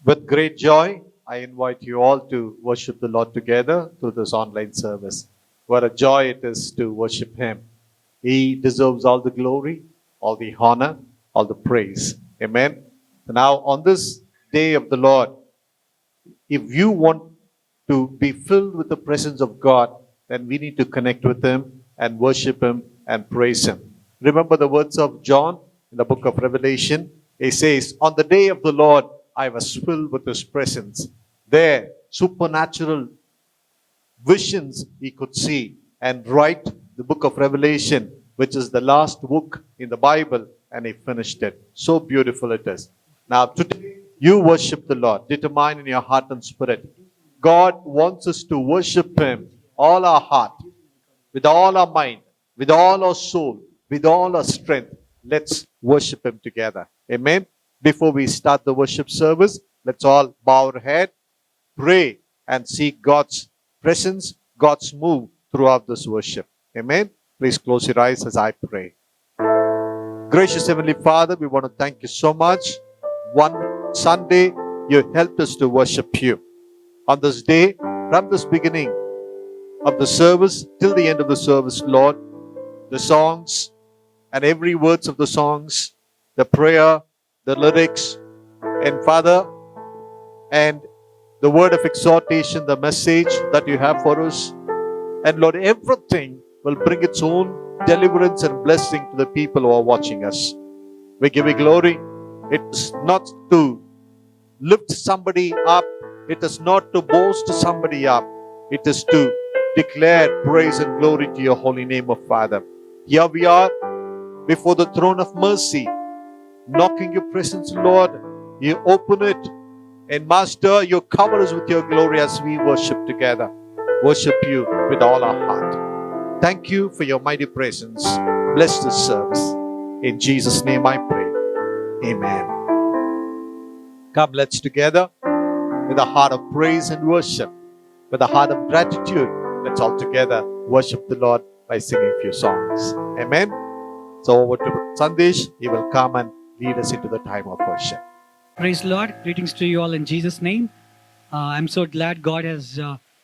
With great joy, I invite you all to worship the Lord together through this online service. What a joy it is to worship Him. He deserves all the glory, all the honor, all the praise. Amen. Now, on this day of the Lord, if you want to be filled with the presence of God, then we need to connect with Him and worship Him and praise Him. Remember the words of John in the book of Revelation. He says, on the day of the Lord, I was filled with His presence. There, supernatural visions he could see and write the book of Revelation, which is the last book in the Bible, and he finished it. So beautiful it is. Now, today, you worship the Lord. Determine in your heart and spirit. God wants us to worship Him all our heart, with all our mind, with all our soul, with all our strength. Let's worship Him together. Amen. Before we start the worship service, let's all bow our head, pray, and seek God's presence, God's move throughout this worship. Amen. Please close your eyes as I pray. Gracious Heavenly Father, we want to thank you so much. One Sunday, you helped us to worship you. On this day, from this beginning of the service till the end of the service, Lord, the songs and every words of the songs, the prayer, the lyrics, and Father, and the word of exhortation, the message that you have for us. And Lord, everything will bring its own deliverance and blessing to the people who are watching us. We give you glory. It is not to lift somebody up. It is not to boast somebody up. It is to declare praise and glory to your holy name, of Father. Here we are before the throne of mercy, knocking your presence, Lord. You open it, and Master, you cover us with your glory as we worship together. Worship you with all our heart. Thank you for your mighty presence. Bless this service. In Jesus' name I pray. Amen. Come, let's together with a heart of praise and worship, with a heart of gratitude. Let's all together worship the Lord by singing a few songs. Amen. So over to Sandesh. He will come and lead us into the time of worship. Praise the Lord. Greetings to you all in Jesus' name. I'm so glad God has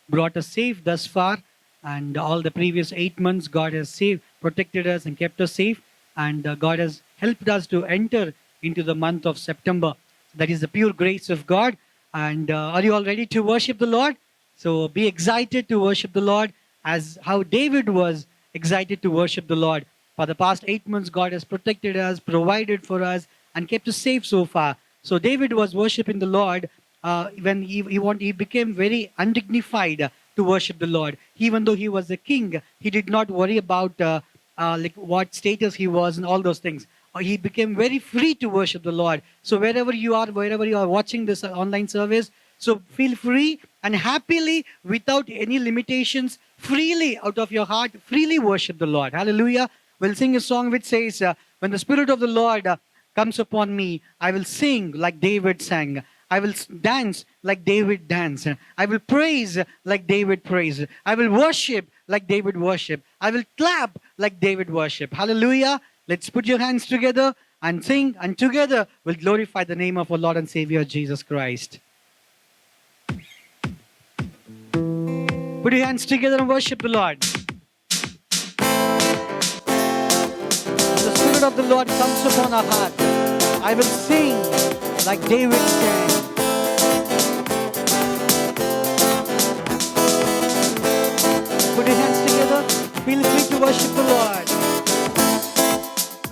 brought us safe thus far. And all the previous 8 months, God has saved, protected us and kept us safe. And God has helped us to enter into the month of September. That is the pure grace of God. And are you all ready to worship the Lord? So be excited to worship the Lord as how David was excited to worship the Lord. For the past 8 months, God has protected us, provided for us, and kept us safe so far. So David was worshiping the Lord when he became very undignified to worship the Lord. Even though he was a king, he did not worry about like what status he was and all those things. He became very free to worship the Lord. So wherever you are watching this online service, so feel free and happily, without any limitations, freely out of your heart, freely worship the Lord. Hallelujah. We'll sing a song which says, when the Spirit of the Lord comes upon me, I will sing like David sang. I will dance like David danced. I will praise like David praised. I will worship like David worshiped. I will clap like David worshiped. Hallelujah. Let's put your hands together and sing, and together we'll glorify the name of our Lord and Savior Jesus Christ. Put your hands together and worship the Lord. The Spirit of the Lord comes upon our heart. I will sing like David sang. Put your hands together. Feel free to worship the Lord.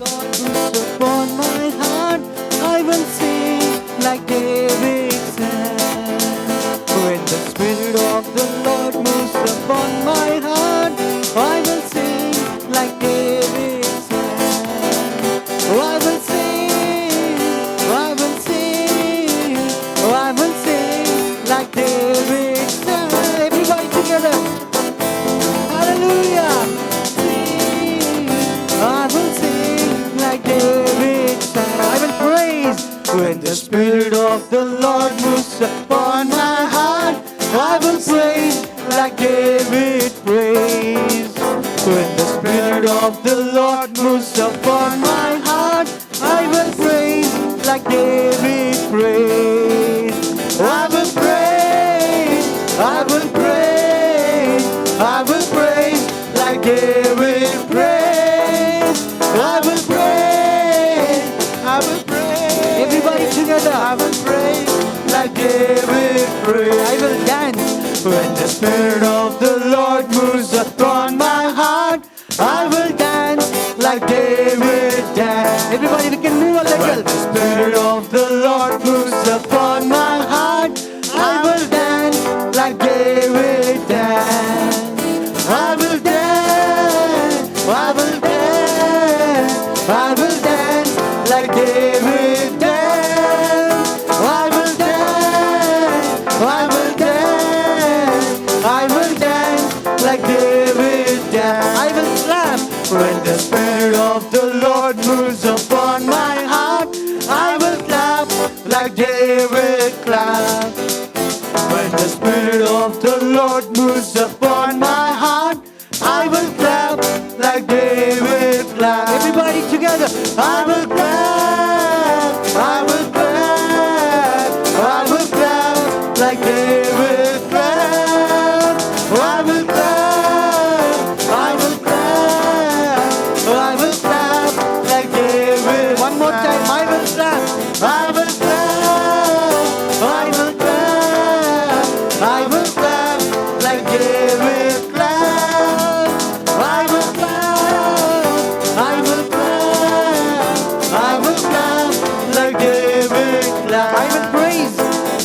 Lord moves upon my heart. I will sing like David sang. When the Spirit of the Lord moves upon my heart, I will sing like David sang. I will sing, I will sing, I will sing like David sang. Everybody together. Hallelujah. Sing, I will sing like David sang. I will praise when the Spirit of the Lord moves upon my heart. I will praise like David praised. When the Spirit of the Lord moves upon my heart, I will praise like David praised. I will praise, I will praise, I will praise like David praise. I will praise, I will praise. Everybody together. I will praise like David praise. I will dance when the Spirit of the Lord moves upon my heart. I will dance like David danced. Everybody, we can move a little. When the Spirit of the Lord moves upon my heart, I will dance like David danced. I will dance, I will dance, I will dance like David danced. I will dance, I will dance, I will dance like David danced. I will clap when the Spirit of the Lord moves upon my heart. I will clap like David clapped. When the Spirit of the Lord moves upon my heart, I will clap like David clapped. Everybody together. I will clap, I will clap, I will clap like David clapped. I will clap, I will clap, I will clap like David. One more time. I will clap, I will clap, I will clap, I will clap like David clapped. I will clap, I will clap, I will clap like David clapped. I will praise,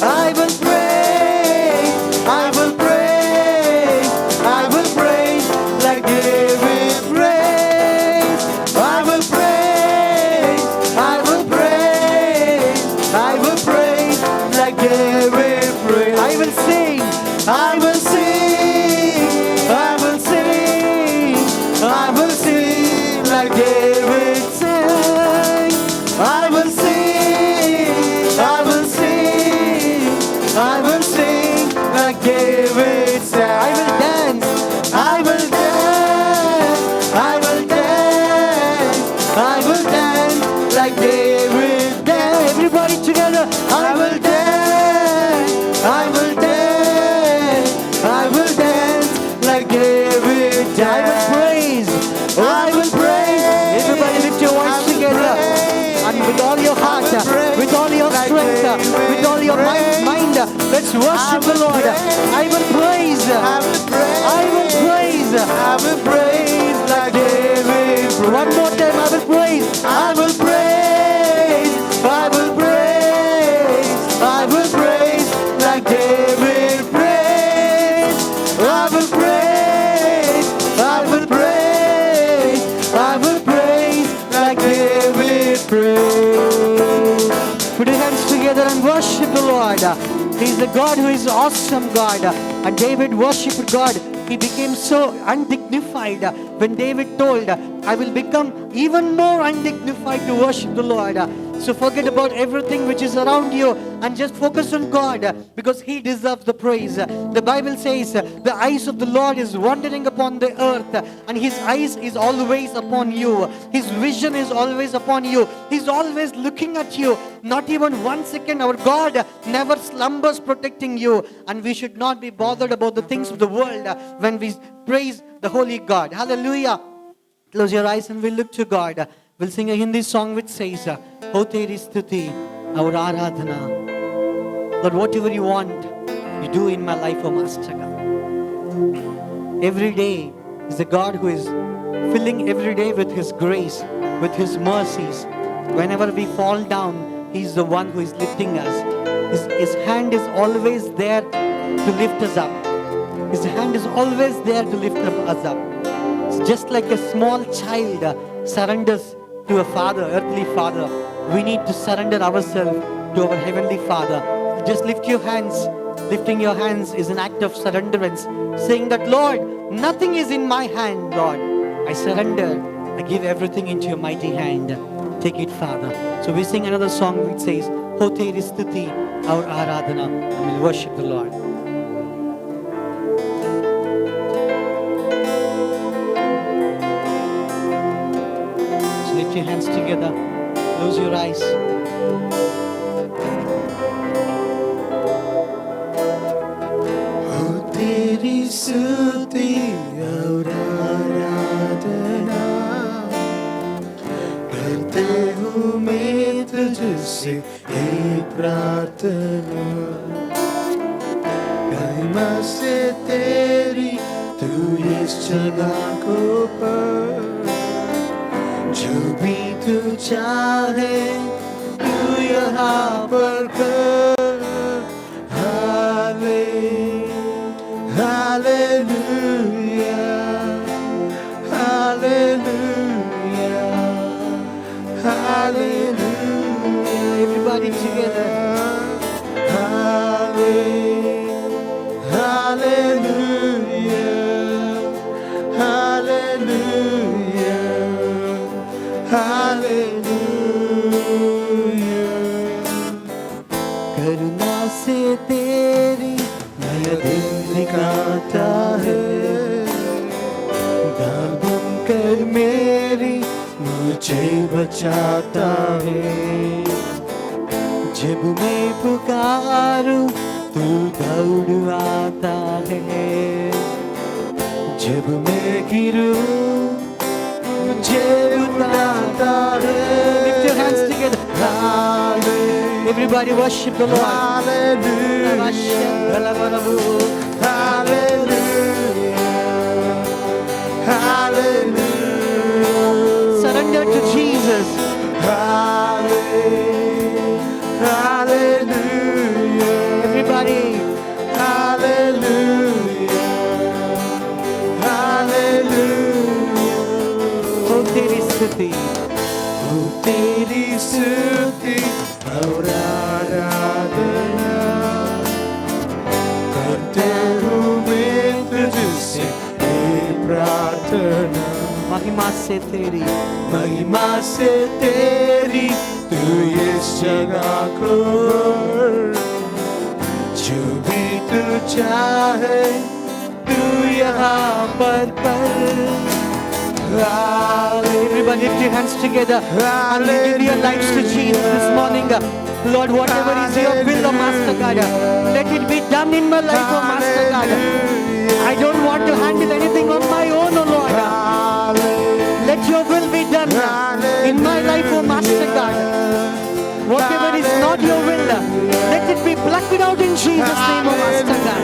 I will praise, I will praise, I will praise like David praise. I will praise, I will praise, I will praise like David praise. I will sing, I will sing, I will sing, I will sing like David sang. I will sing, I will sing, I will sing like David sang. I will dance, I will dance, I will dance, I will dance like David danced. Everybody together. I will dance, I will dance, I will dance like David danced. I will praise, I will praise. Everybody lift your voice together. And with all your heart, with all your strength, with all your mind, let's worship the Lord. I will praise, I will praise, I will praise like David. One more time. I will praise, I will praise, I will praise, I will praise like David praise. I will praise, I will praise, I will praise like David praise. Put your hands together and worship the Lord. He's the God who is awesome God. And David worshipped God. He became so undignified when David told, I will become even more undignified to worship the Lord. So forget about everything which is around you and just focus on God, because He deserves the praise. The Bible says the eyes of the Lord is wandering upon the earth, and His eyes is always upon you. His vision is always upon you. He's always looking at you. Not even 1 second. Our God never slumbers protecting you, and we should not be bothered about the things of the world when we praise the holy God. Hallelujah. Close your eyes and we'll look to God. We'll sing a Hindi song which says, Ho Teri Stuti, our Aradhana. Lord, whatever you want, you do in my life, O Master God. Every day is a God who is filling every day with His grace, with His mercies. Whenever we fall down, He's the one who is lifting us. His hand is always there to lift us up. His hand is always there to lift us up. It's just like a small child surrenders to a father, earthly father. We need to surrender ourselves to our heavenly Father. Just lift your hands. Lifting your hands is an act of surrenderance, saying that, Lord, nothing is in my hand, Lord. I surrender. I give everything into your mighty hand. Take it, Father. So we sing another song which says, Ho Teri Stuti, our Aradhana, and we'll worship the Lord. So lift your hands together. Close your eyes. स्तुति और आराधना करते हूँ मैं तुझसे ये प्रार्थना, महिमा से तेरी तू इस जगह को पर, जो भी तू चाहे तू यहाँ पर कर। Hallelujah, hallelujah, hallelujah. Everybody together. Hallelujah, hallelujah, hallelujah. करुणा से तेरी नया दिन निकलता है, दाम बनकर मेरी मुझे बचाता है। जब मैं पुकारूं तू दौड़ आता है, जब मैं गिरूं मुझे उठाता है। Lift your hands together. Everybody worship the Lord. Hallelujah. Hallelujah. Hallelujah. Surrender to Jesus. Hallelujah. Everybody. Hallelujah. Hallelujah. Oh, तेरी स्तुति, oh, तेरी स्तुति और आराधना करते हूँ मैं तुझसे ये प्रार्थना, महिमा से तेरी तू इस जगह को, जो भी तू चाहे तू यहाँ पर कर। Everybody lift your hands together and give your lives to Jesus this morning. Lord, whatever is your will, oh Master God, let it be done in my life, oh Master God. I don't want to handle anything on my own, oh Lord. Let your will be done in my life, oh Master God. Whatever is not your will, let it be plucked out in Jesus' name, oh Master God.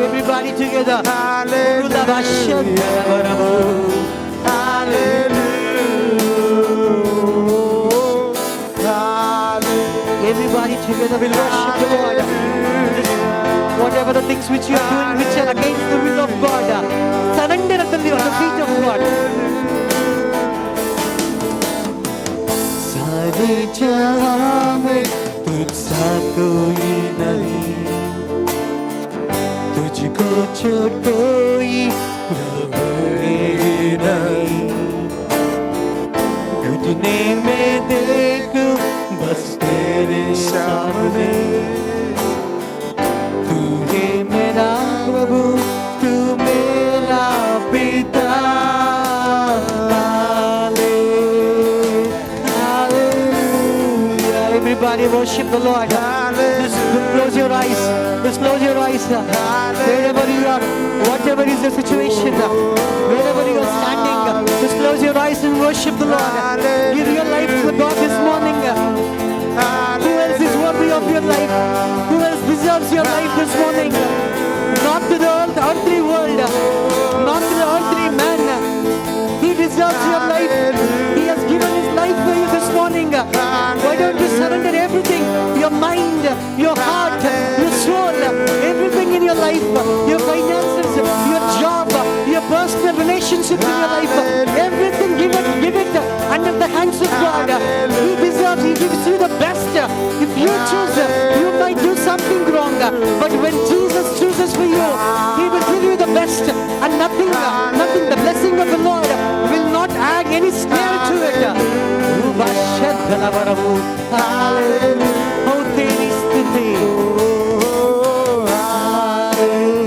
Everybody together. Hallelujah. Everybody together will worship the Lord. Whatever the things which you are doing which are against the will of God, surrender at the feet of God. सारे जहां में तुझसा कोई नहीं, तुझको छोड़ कोई नहीं, घुटने में देखूं बस तेरे सामने, तू है मेरा प्रभु, तू मेरा पिता। Everybody worship the Lord. Just close your eyes. Just close your eyes. Wherever you are, whatever is the situation, wherever you are standing, just close your eyes and worship the Lord. Give your life to God this morning. Who else is worthy of your life? Who else deserves your life this morning? Not to the earthly world, not to the earthly man. He deserves your life. He has given his life for you this morning. Why don't you surrender everything? Your mind, your heart, your soul, everything in your life, your finances, your job, your personal relationship in your life, everything give it under the hands of God. He deserves, He gives you the best. If you choose, you might do something wrong, but when Jesus chooses for you, He will give you the best, and nothing, the blessing of the Lord will not add any snare to it. Oh, teri stuti. Hallelujah.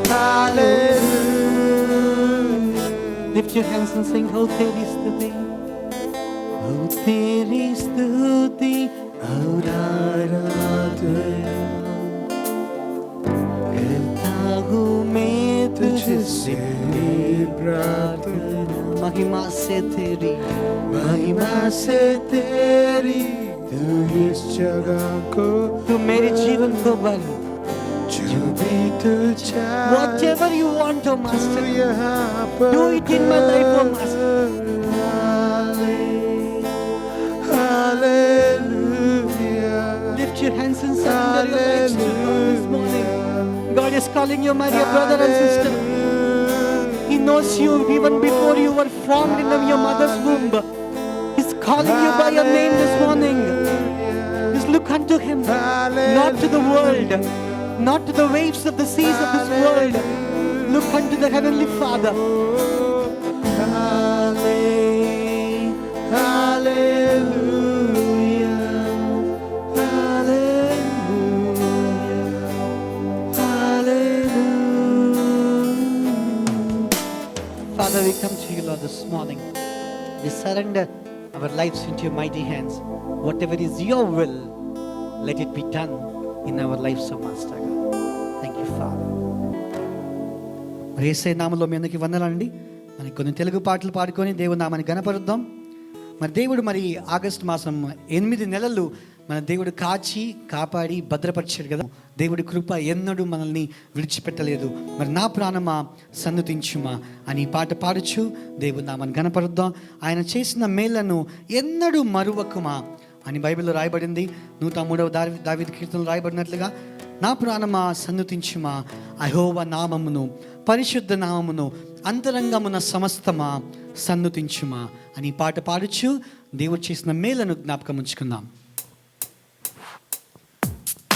Hallelujah. Lift your hands and sing, oh teri stuti, oh teri stuti, oh aradhana, करता हूँ मैं तुझसे प्रार्थना, महिमा से तेरी तू इस जगह को, तू मेरे जीवन को भर, जो भी तू चाहे whatever you want, oh तू master, यहाँ पर do it in my life, oh master. Hallelujah. Lift your hands and surrender your lives to God this morning. God is calling you, my dear brother and sister. He knows you even before you were formed in your mother's womb. He's calling you by your name this morning. Just look unto Him, not to the world, not to the waves of the seas of this world. Look unto the Heavenly Father. Hallelujah. Father, we come to you, Lord, this morning. We surrender our lives into your mighty hands. Whatever is your will, let it be done in our lives, O Master God. Thank you, Father. మరి యేసయ్య నామములో మీ అందరికీ వందనాలండి. మరి కొన్ని తెలుగు పాటలు పాడుకొని దేవుని నామాన్ని గణపరుద్దాం. మరి దేవుడు మరి ఆగస్టు మాసం 8 నెలలు మన దేవుడు కాచి కాపాడి భద్రపరిచాడు కదా. దేవుడి కృప ఎన్నడూ మనల్ని విడిచిపెట్టలేదు. మరి నా ప్రాణమా సన్నుతించుమా అని పాట పాడుచు దేవుని నామాన్ని గణపరుద్దాం. ఆయన చేసిన మేళ్లను ఎన్నడూ మరువకుమా అని బైబిల్లో రాయబడింది. 103వ దావీదు కీర్తనలో రాయబడినట్లుగా నా ప్రాణమా సన్నుతించుమా యెహోవా నామమును, పరిశుద్ధ నామమును, అంతరంగమున సమస్తమా సన్నుతించుమా అని పాట పాడుచు దేవుడు చేసిన మేళ్లను జ్ఞాపకం ఉంచుకుందాం.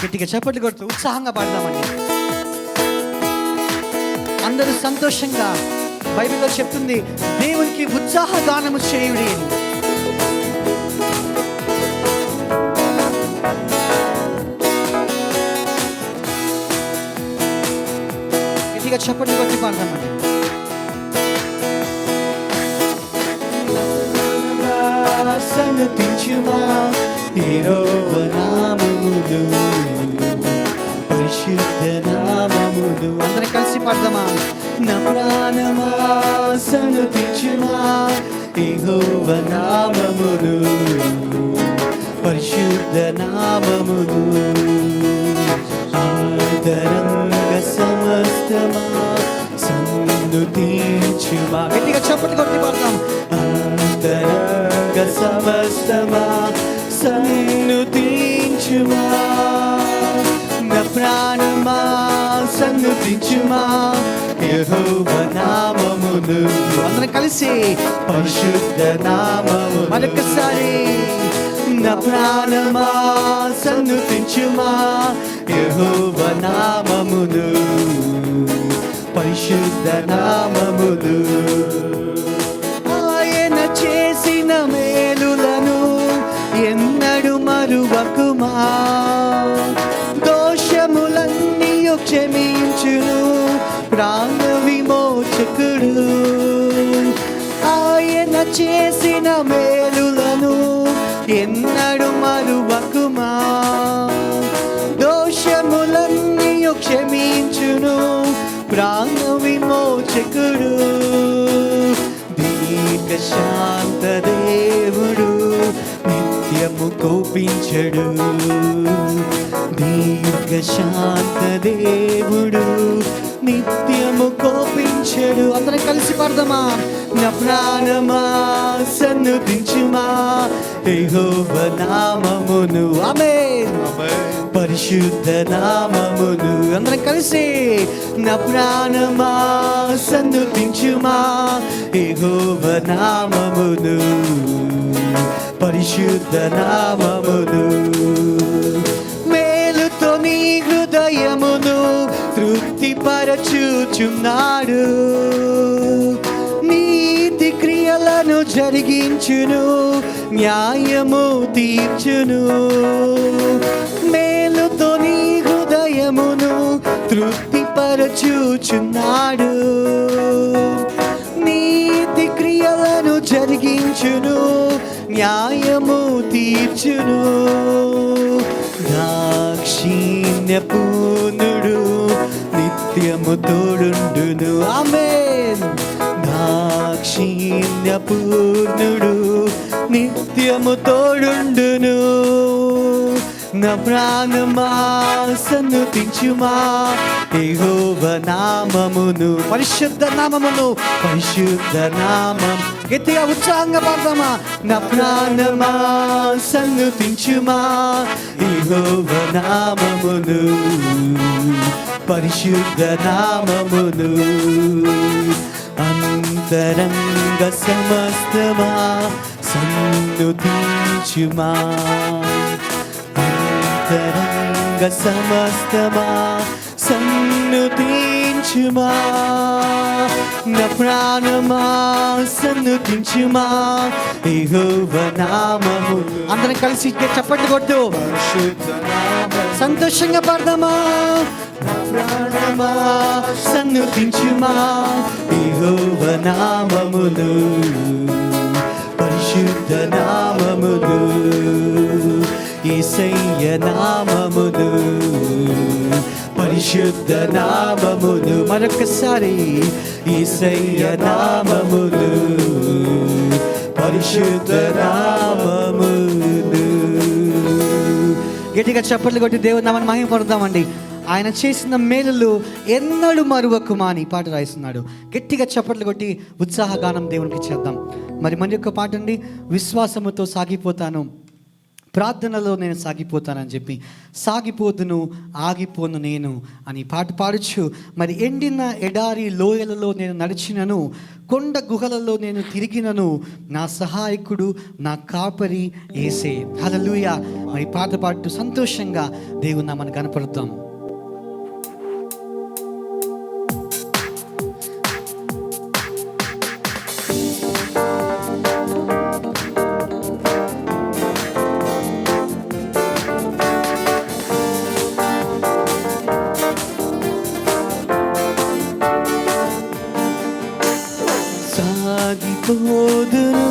గట్టిగా చప్పట్లు కొడుతూ ఉత్సాహంగా పాడదామండి. అందరూ సంతోషంగా, బైబిల్లో చెప్తుంది దేవునికి ఉత్సాహ గానము చేయుడి అని. గట్టిగా చప్పట్లు కొట్టి పాడదామండి. సన్నుతించుమా యెహోవా నామమును, పరిశుద్ధ నామమును. అందరం కలిసి పాడదామా. నా ప్రాణమా సన్నుతించుమా యెహోవా నామమును, పరిశుద్ధ నామమును. ఆదరంగ సమస్తమా సన్నుతించుమా. గట్టిగా చప్పట్లు కొట్టి పాడదాం. ఆదరంగ సమస్తమా సన్నుతించుమా. నా ప్రాణమా సన్నుతించుమా యెహోవా నామమును, అందరం కలిసి పరిశుద్ధ నామమును. మరొకసారి నా ప్రాణమా సన్నుతించుమా యెహోవా నామమును, పరిశుద్ధ నామమును. ఆయన చేసిన మేలులను ఎన్నడు మరువకుమా, దోషములన్నీ క్షమించును ప్రాణ విమోచకుడు. ఆయన చేసిన మేలులను ఎన్నడు మరువకుమా, దోషములన్నీ క్షమించును ప్రాణ విమోచకుడు. దీర్ఘ శాంత దేవుడు నిత్యము కోపించడు, దీర్ఘ శాంత దేవుడు నిత్యము కోపించడు. అందరం కలిసి పాడదామా. నా ప్రాణమా సన్నుతించుమా యెహోవా నామమును, ఆమేన్, పరిశుద్ధ నామమును. అందరం కలిసి నా ప్రాణమా సన్నుతించుమా యెహోవా నామమును, పరిశుద్ధ నామమును. మేలుతో నీ హృదయమును తృప్తిపరచుచున్నాడు, నీతి క్రియలను జరిగించును, న్యాయము తీర్చును. మేలుతో నీ హృదయమును తృప్తిపరచుచున్నాడు, బలపరచుచున్నాడు, నీతి క్రియలను జరిగించును, న్యాయము తీర్చును. దాక్షిణ్య పూర్ణుడు నిత్యము తోడుండును. ఆమేన్. దాక్షిణ్య పూర్ణుడు నిత్యము తోడుండును. నా ప్రాణమా సన్నుతించుమా యెహోవా నామమును, పరిశుద్ధ నామమును, పరిశుద్ధ నామం. గట్టిగా ఉత్సాహంగా పాడదామా. నా ప్రాణమా సన్నుతించుమా యెహోవా నామమును, పరిశుద్ధ నామమును. అంతరంగ సమస్తమా సన్నుతించుమా, అంతరంగ సమస్తమా సన్నుతించుమా. నా ప్రాణమా సన్నుతించుమా యెహోవా నామము. అందరం కలిసి చప్పట్లు కొట్టు, సంతోషంగా పాడదామా. నా ప్రాణమా సన్నుతించుమా యెహోవా నామమును, పరిశుద్ధ నామమును, యేసయ్య నామమును, పరిశుద్ధ నామమును. మరొకసారి యేసయ్య నామమును, పరిశుద్ధ నామమును. గట్టిగా చప్పట్లు కొట్టి దేవుని నామాన్ని మహిమపడదామండి. ఆయన చేసిన మేలులు ఎన్నడూ మరువకుమా అని పాట రాయిస్తున్నాడు. గట్టిగా చప్పట్లు కొట్టి ఉత్సాహగానం దేవునికి చేద్దాం. మరి యొక్క పాట అండి, విశ్వాసముతో సాగిపోతాను, ప్రార్థనలో నేను సాగిపోతానని చెప్పి, సాగిపోదును ఆగిపోను నేను అని పాట పాడచ్చు. మరి ఎండిన ఎడారి లోయలలో నేను నడిచినను, కొండ గుహలలో నేను తిరిగినను, నా సహాయకుడు నా కాపరి యేసే. హల్లెలూయా. మరి పాట పాడుతూ సంతోషంగా దేవుని నామాన్ని కనపడుతాం. సాగిపోదును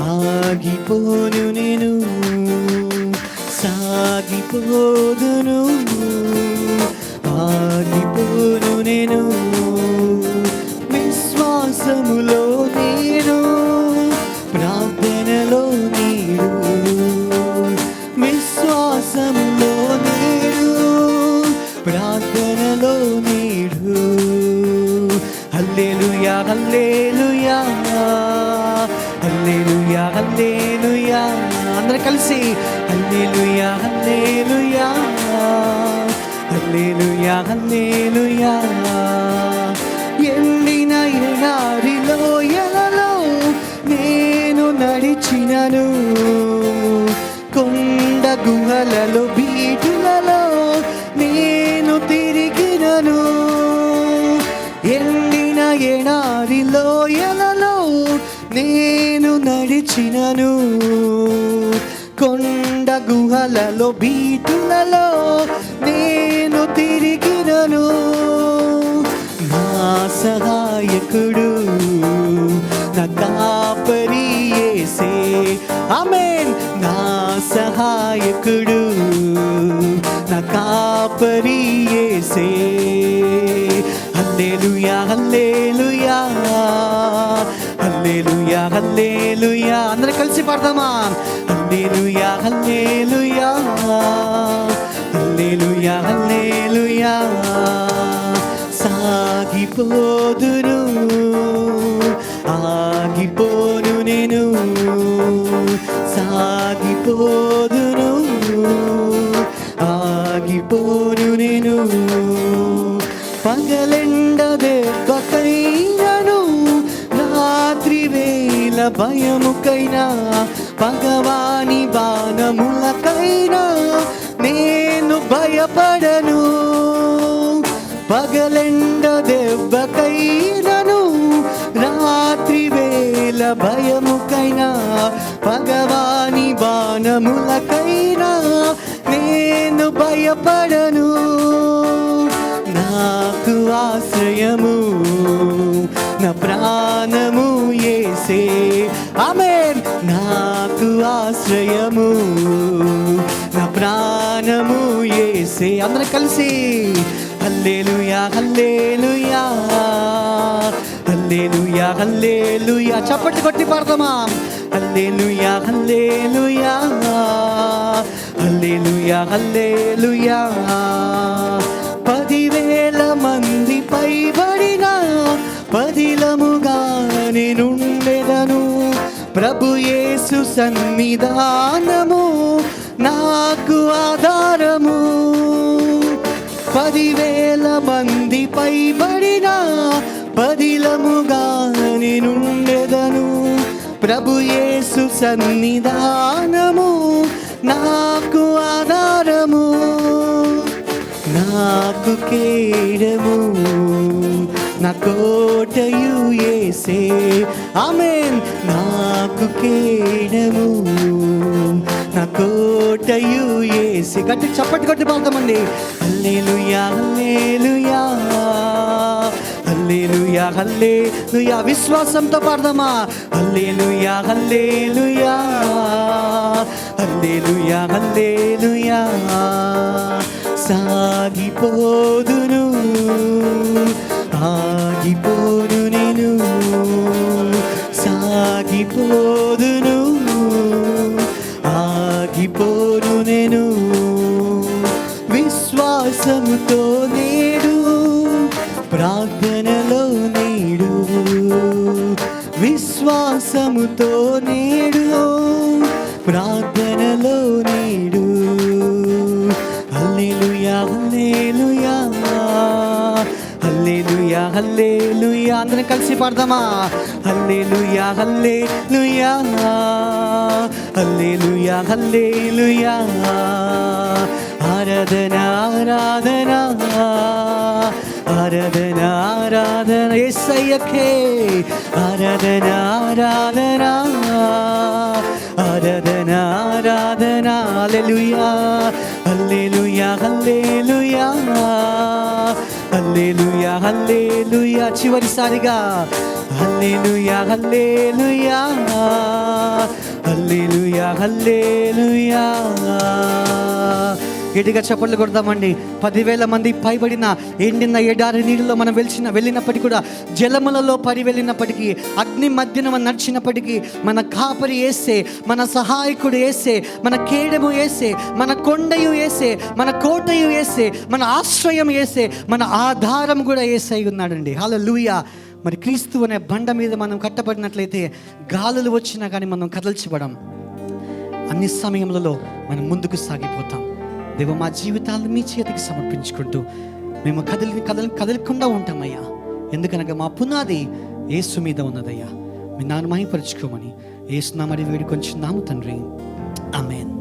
ఆగిపోను నేను, సాగిపోదును ఆగిపోను నేను, విశ్వాసములో నేను, ప్రార్థనలో నేను, విశ్వాసములో నేను, ప్రార్థనలో నేను. హల్లెలూయా హల్లెలూయా హల్లెలూయా హల్లెలూయా. అందరూ కలిసి హల్లెలూయా హల్లెలూయా హల్లెలూయా హల్లెలూయా. ఎండిన ఎడారిలో ఎలలో నేను నడిచినను, కొండ గుహలలో బీటులలో నేను తిరిగినను, ఎండిన ఎడారిలో ఎలలో నేను నడిచినను, కొండ గుహలలో బీటులలో నేను తిరిగినను. నా సహాయకుడు నా కాపరి యేసే. ఆమేన్. నా సహాయకుడు నా కాపరి యేసే. హల్లెలూయా హల్లెలూయా హల్లెలూయా హల్లెలూయా. అందరూ కలిసి పాడదామా. హల్లెలూయా హల్లెలూయా హల్లెలూయా హల్లెలూయా. సాగిపోదును ఆగిపోను నేను, సాగిపోదును ఆగిపోను నేను, పగలెండదెబ్బకైనను రాత్రి వేళ భయముకైనా, పగవాని బాణములకైనా నేను భయపడను, పగలెండదెబ్బకైనను రాత్రి వేళ భయముకైనా, పగవాని బాణములకైనా నేను భయపడను. నాకు ఆశ్రయము నా ప్రాణము యేసే. ఆమేన్. నాకు ఆశ్రయము నా ప్రాణము యేసే. అందరం కలిసి హల్లెలూయా హల్లెలూయా హల్లెలూయా హల్లెలూయా. చప్పట్లు కొట్టి పాడదామా? హల్లెలూయా హల్లెలూయా హల్లెలూయా హల్లెలూయా. 10,000 మంది పైబడిన పదిలముగా నేనుండెదను. ప్రభు యేసు సన్నిధానము నాకు ఆధారము. 10,000 మంది పైబడిన పదిలముగా నేనుండెదను. ప్రభు యేసు సన్నిధానము నాకు ఆధారము. నాకు కేడము నా కోటయు యేసే. ఆమేన్. నాకు కేడము నా కోటయు యేసే. గట్టి చప్పటి కొట్టి పాడతామండి. హల్లెలూయా హల్లెలూయా హల్లెలూయా హల్లెలూయా. విశ్వాసంతో పాడదామా? హల్లెలూయా హల్లెలూయా హల్లెలూయా హల్లెలూయా. సాగిపోదును ఆగిపోను నేను, సాగిపోదును ఆగిపోను నేను. విశ్వాసముతో నేడు ప్రార్థనలో నేడు, విశ్వాసముతో నేడు ప్రార్థనలో నేడు. హల్లెలూయా హల్లెలూయా హల్లెలూయా హల్లెలూయా. అందరం కలిసి పాడదామా? హల్లెలూయా హల్లెలూయా హల్లెలూయా హల్లెలూయా. ఆరాధన ఆరాధన ఆరాధన ఆరాధన యేసయ్యకే. ఆరాధన ఆరాధన ఆరాధన ఆరాధన. హల్లెలూయా హల్లెలూయా హల్లెలూయా హల్లెలూయా హల్లెలూయా. చివరిసారిగా హల్లెలూయా హల్లెలూయా హల్లెలూయా హల్లెలూయా. గట్టిగా చప్పట్లు కొడదామండి. 10,000 మంది పైబడిన ఎండిన ఎడారి నీళ్ళలో మనం వెళ్ళినప్పటికీ కూడా, జలములలో పడి వెళ్ళినప్పటికీ, అగ్ని మధ్యన మనం నడిచినప్పటికీ, మన కాపరి యేసే, మన సహాయకుడు యేసే, మన కేడము యేసే, మన కొండయు యేసే, మన కోటయు యేసే, మన ఆశ్రయం యేసే, మన ఆధారం కూడా యేసై ఉన్నాడండి. హల్లెలూయా. మరి క్రీస్తు అనే బండ మీద మనం కట్టబడినట్లయితే గాలులు వచ్చినా కానీ మనం కదల్చబడం. అన్ని సమయములలో మనం ముందుకు సాగిపోతాం. దేవ, మా జీవితాలను మీ చేతికి సమర్పించుకుంటూ మేము కదలకుండా ఉంటామయ్యా. ఎందుకనగా మా పునాది యేసు మీద ఉన్నదయ్యా. మీ నాన్న మహిమపరచుకోమని యేసు నామమున వేడుకొంచున్నాము తండ్రి. ఆమేన్.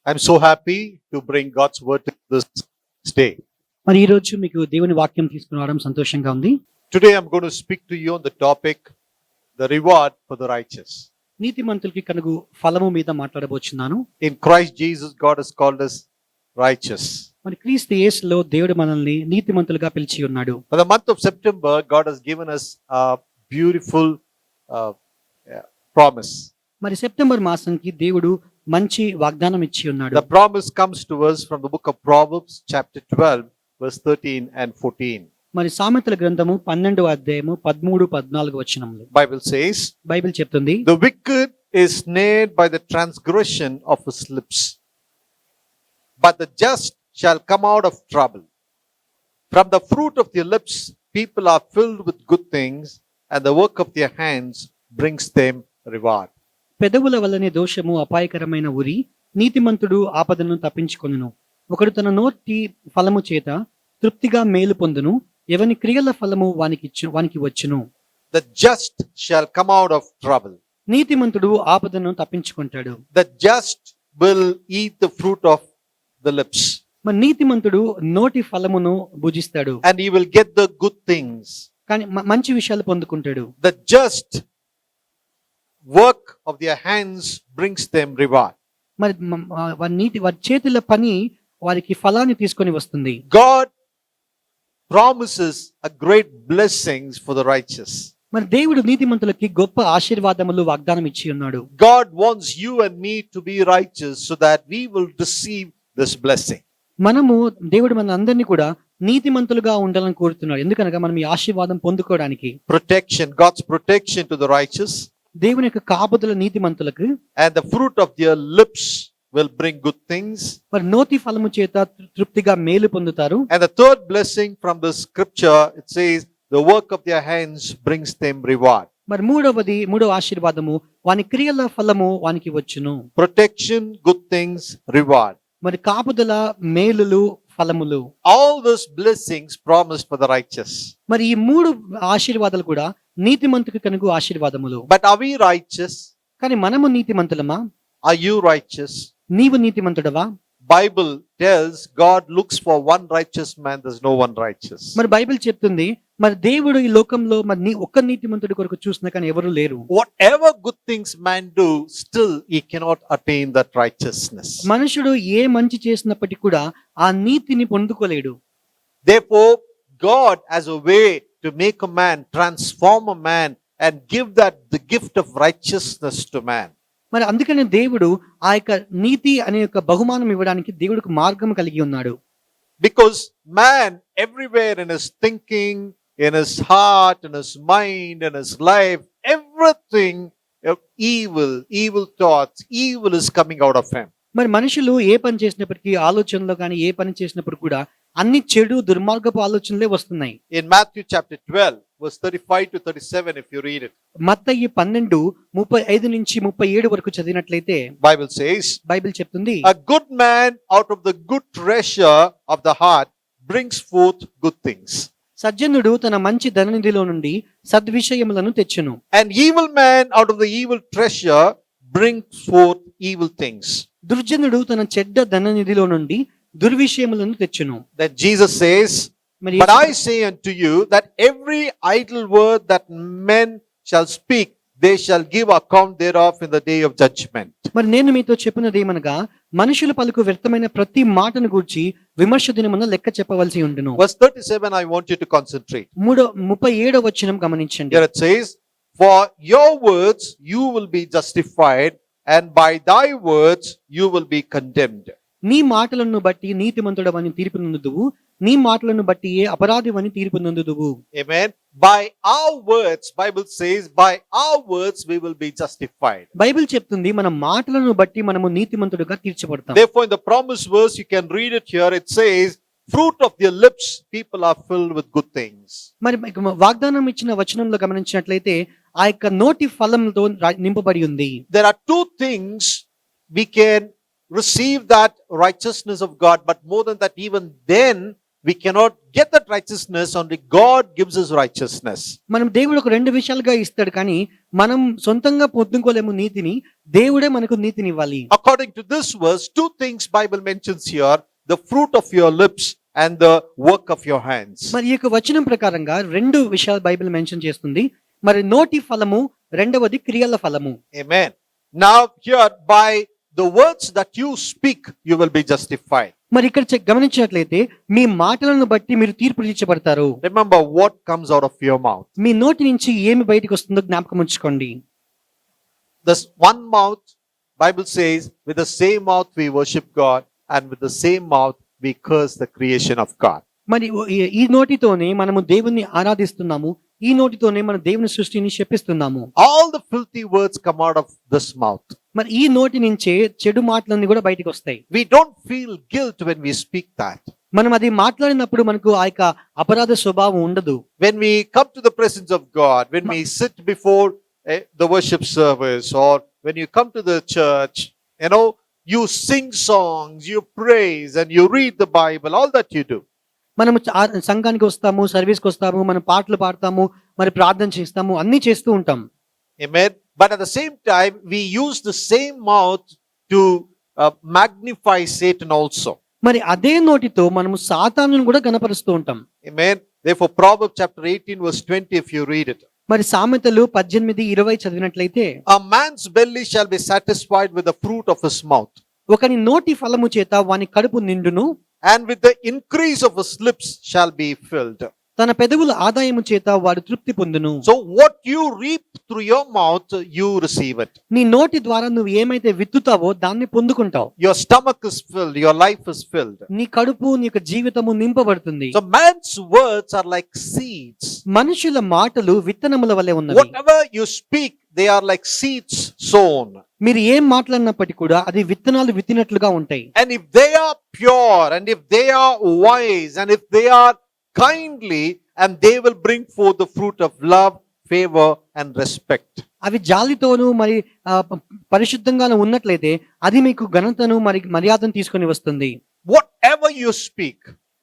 I'm so happy to bring God's word to this day. మరి ఈ రోజు మీకు దేవుని వాక్యం తీసుకుని రావడం సంతోషంగా ఉంది. Today I'm going to speak to you on the topic, the reward for the righteous. నీతిమంతులకి కలుగు ఫలము మీద మాట్లాడబోచున్నాను. In Christ Jesus, God has called us righteous. మరి క్రీస్తు యేసులో దేవుడు మనల్ని నీతిమంతులుగా పిలిచి ఉన్నాడు. For the month of September, God has given us a beautiful promise. మరి సెప్టెంబర్ మాసంకి దేవుడు మంచి వాగ్దానం ఇచ్చి ఉన్నాడు. The promise comes to us from the book of Proverbs, chapter 12, verse 13 and 14. మరి సామెతల గ్రంథము 12వ అధ్యాయము 13, 14 వచనములు. Bible says, బైబిల్ చెప్తుంది, the wicked is snared by the transgression of his lips, but the just shall come out of trouble. From the fruit of their lips people are filled with good things, and the work of their hands brings them reward. పెదవుల వల్లనే దోషము అపాయకరమైన ఉరి, నీతిమంతుడు ఆపదను తప్పించుకొనును. ఒకడు తన నోటి ఫలము చేత తృప్తిగా మేలు పొందును, ఎవని క్రియల ఫలము వానికి వచ్చును. The just shall come out of trouble. నీతిమంతుడు ఆపదను తప్పించుకుంటాడు. The just will eat the fruit of the lips, మరి నీతిమంతుడు నోటి ఫలమును భుజిస్తాడు, and he will get the good things. కానీ మంచి విషయాలు పొందుకుంటాడు. The just work of their hands brings them reward. మరి వారి చేతుల పని వారికి ఫలాన్ని తీసుకొని వస్తుంది. God promises a great blessings for the righteous. మరి దేవుడు నీతిమంతులకి గొప్ప ఆశీర్వాదములు వాగ్దానం ఇచ్చి ఉన్నాడు. God wants you and me to be righteous so that we will receive this blessing. మనము దేవుడు మన అందరినీ కూడా నీతిమంతులుగా ఉండాలని కోరుతున్నాడు. ఎందుకనగా మనం ఈ ఆశీర్వాదం పొందుకోవడానికి. Protection, God's protection to the righteous, దేవుని యొక్క కాపుదల నీతిమంతులకు, and the fruit of their lips will bring good things. మరి నోటి ఫలము చేత తృప్తిగా మేలు పొందుతారు. And the third blessing from the scripture, it says, the work of their hands brings them reward. మరి మూడవ ఆశీర్వాదము వాని క్రియల ఫలము వానికి వచ్చును. Protection, good things, reward. మరి కాపుదల, మేలులు, ఫలములు. All those blessings promised for the righteous. మరి ఈ మూడు ఆశీర్వాదాలు కూడా నీతిమంతుకు కనుక ఆశీర్వాదములు. But are we righteous? కానీ మనము నీతిమంతులమా? Are you righteous? నీవు నీతిమంతుడవా? Bible tells God looks for one righteous man, there's no one righteous. మరి బైబిల్ చెప్తుంది మరి దేవుడు ఈ లోకంలో మరి ఒక్క నీతిమంతుడి కొరకు చూసినా కానీ ఎవరు లేరు. Whatever good things man do, still he cannot attain that righteousness. మనుషుడు ఏ మంచి చేసినప్పటికీ కూడా ఆ నీతిని పొందుకోలేడు. Therefore, God has a way to make a man, transform a man, and give that the gift of righteousness to man. మరి అందుకనే దేవుడు ఆ యొక్క నీతి అనే యొక్క బహుమానం ఇవ్వడానికి దేవుడికి మార్గం కలిగి ఉన్నాడు. Because man, everywhere in his thinking, in his heart, in his mind, in his life, everything evil thoughts, evil is coming out of him. మరి మనుషులు ఏ పని చేసినప్పటికీ ఆలోచనలో కానీ ఏ పని చేసినప్పుడు కూడా అన్ని చెడు దుర్మార్గపు ఆలోచనలే వస్తున్నాయి. In Matthew chapter 12, verse 35 to 37, if you read it, మత్తయి 12:35 నుంచి 37 వరకు చదివినట్లయితే Bible says, బైబిల్ చెప్తుంది, a good man out of the good treasure of the heart brings forth good things. సజ్జనుడు తన మంచి ధననిధిలో నుండి సద్విషయములను తెచ్చును. An evil man out of the evil treasure brings forth evil things. దుర్జనుడు తన చెడ్డ ధననిధిలో నుండి దుర్విషయములను తెచ్చును. Then Jesus says, మరి but I say unto you that every idle word that men shall speak, they shall give account thereof in the day of judgment. మరి నేను మీతో చెప్పినది ఏమనగా మనుషులు పలుకు వ్యర్థమైన ప్రతి మాటను గూర్చి విమర్శ దినమున లెక్క చెప్పవలసి ఉండును. Verse 37, I want you to concentrate. 37వ వచనం గమనించండి. Here it says, for your words you will be justified, and by thy words you will be condemned. నీ మాటలను బట్టి నీతిమంతుడవని తీర్పు నొందుదువు, నీ మాటలను బట్టి ఏ అపరాధివని తీర్పు నొందుదువు. Amen. By our words, Bible says, by our words we will be justified. Bible చెప్తుంది మన మాటలను బట్టి మనము నీతిమంతుడుగా తీర్చబడతాం. Therefore, in the promised verse, you can read it here. It says, fruit of their lips, people are filled with good things. మరి వాగ్దానం ఇచ్చిన వచనంలో గమనించినట్లయితే ఆ యొక్క నోటి ఫలంతో నింపబడి ఉంది. There are two things we can receive that righteousness of God, but more than that, even then we cannot get that righteousness, only God gives us righteousness. మనం దేవుడు ఒక రెండు విషయాలుగా ఇస్తాడు కానీ మనం సొంతంగా పొందుకోలేము నీతిని, దేవుడే మనకు నీతిని ఇవ్వాలి. According to this verse, two things Bible mentions here, the fruit of your lips and the work of your hands. మరి ఈ యొక్క వచనం ప్రకారంగా రెండు విషయాలు బైబిల్ మెన్షన్ చేస్తుంది. మరి నోటి ఫలము, రెండవది క్రియల ఫలము. Amen. Now here, by the words that you speak, you will be justified. మరి ఇక్కడ గమనించినట్లయితే మీ మాటలను బట్టి మీరు తీర్పు తీర్చబడతారు. Remember what comes out of your mouth. మీ నోటి నుంచి ఏమి బయటకు వస్తుందో జ్ఞాపకం ఉంచుకోండి. This one mouth, Bible says, with the same mouth we worship God, and with the same mouth we curse the creation of God. మరి ఈ నోటితోనే మనము దేవుణ్ణి ఆరాధిస్తున్నాము, ఈ నోటితోనే మన దేవుని సృష్టిని శపిస్తున్నాము. All the filthy words come out of this mouth. మరి ఈ నోటి నుంచే చెడు మాటలన్నీ కూడా బయటకు వస్తాయి. We don't feel guilt when we speak that. మనం అది మాట్లాడినప్పుడు మనకు ఆ యొక్క అపరాధ స్వభావం ఉండదు. When we come to the presence of God, when we sit before the worship service, or when you come to the church, you sing songs, you praise, and you read the Bible, all that you do. మనము సంఘానికి వస్తాము, సర్వీస్కి వస్తాము, మనం పాటలు పాడతాము, మరి ప్రార్థన చేస్తాము, అన్ని చేస్తూ ఉంటాం. Amen. But at the same time, we use the same mouth to magnify Satan also. మరి అదే నోటితో మనము సాతానును కూడా గణపరుస్తూ ఉంటాం. Amen. Therefore, Proverbs chapter 18 verse 20, if you read it. మరి సామెతలు 18:20 చదివినట్లయితే, A man's belly shall be satisfied with the fruit of his mouth. ఒకని నోటి ఫలము చేత వాని కడుపు నిండును, and with the increase of his lips shall be filled. తన పెదవుల ఆదాయము చేత వాడు తృప్తి పొందును. So what you reap through your mouth, you receive it. నీ నోటి ద్వారా నువ్వు ఏమైతే విత్తుతావో దాన్ని పొందుకుంటావు. Your stomach is filled, your life is filled. నీ కడుపు నీ యొక్క జీవితము నింపబడుతుంది. So man's words are like seeds. మనుషుల మాటలు విత్తనముల వలె ఉన్నవి. Whatever you speak, they are like seeds sown. మీరు ఏం మాట్లాడినప్పటికీ కూడా అది విత్తనాలు విత్తినట్లుగా ఉంటాయి. And if they are pure, and if they are wise, and if they are kindly, and they will bring forth the fruit of love, favor, and respect. అవి జాలితోనూ మరి పరిశుద్ధంగాను ఉన్నట్లయితే అది మీకు ఘనతను మరి మర్యాదను తీసుకొని వస్తుంది. Whatever you speak,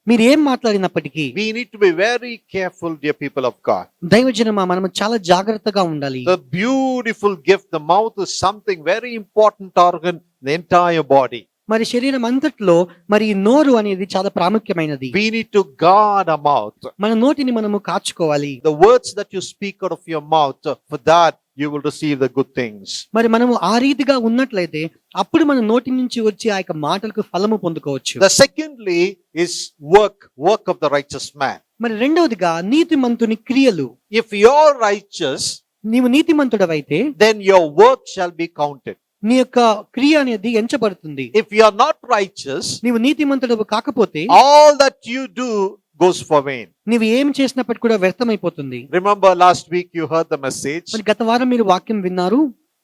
మీరు ఏం మాట్లాడినప్పటికీ we need to be very careful, dear people of God. దైవజనమా మనము చాలా జాగ్రత్తగా ఉండాలి. The beautiful gift, the mouth is something very important organ in the entire body. మరి శరీరం అంతట్లో మరి ఈ నోరు అనేది చాలా ప్రాముఖ్యమైనది. We need to guard our mouth. మన నోటిని మనము కాచుకోవాలి. The words that you speak out of your mouth, for that you will receive the good things. మరి మనము ఆ రీతిగా ఉన్నట్లయితే అప్పుడు మన నోటి నుంచి వచ్చే ఆ యొక్క మాటలకు ఫలము పొందుకోవచ్చు. The secondly is work of the righteous man. మరి రెండవదిగా నీతిమంతుని క్రియలు. If you're righteous, నీవు నీతిమంతుడవైతే then your work shall be counted. నీ యొక్క క్రియ అనేది ఎంచబడుతుంది. If you are not righteous, నీవు నీతిమంతుడవు కాకపోతే all that you do goes for vain. నీవు ఏం చేసినప్పటికీ కూడా వ్యర్థమైపోతుంది. Remember last week you heard the message మరి గత వారం మీరు వాక్యం విన్నారు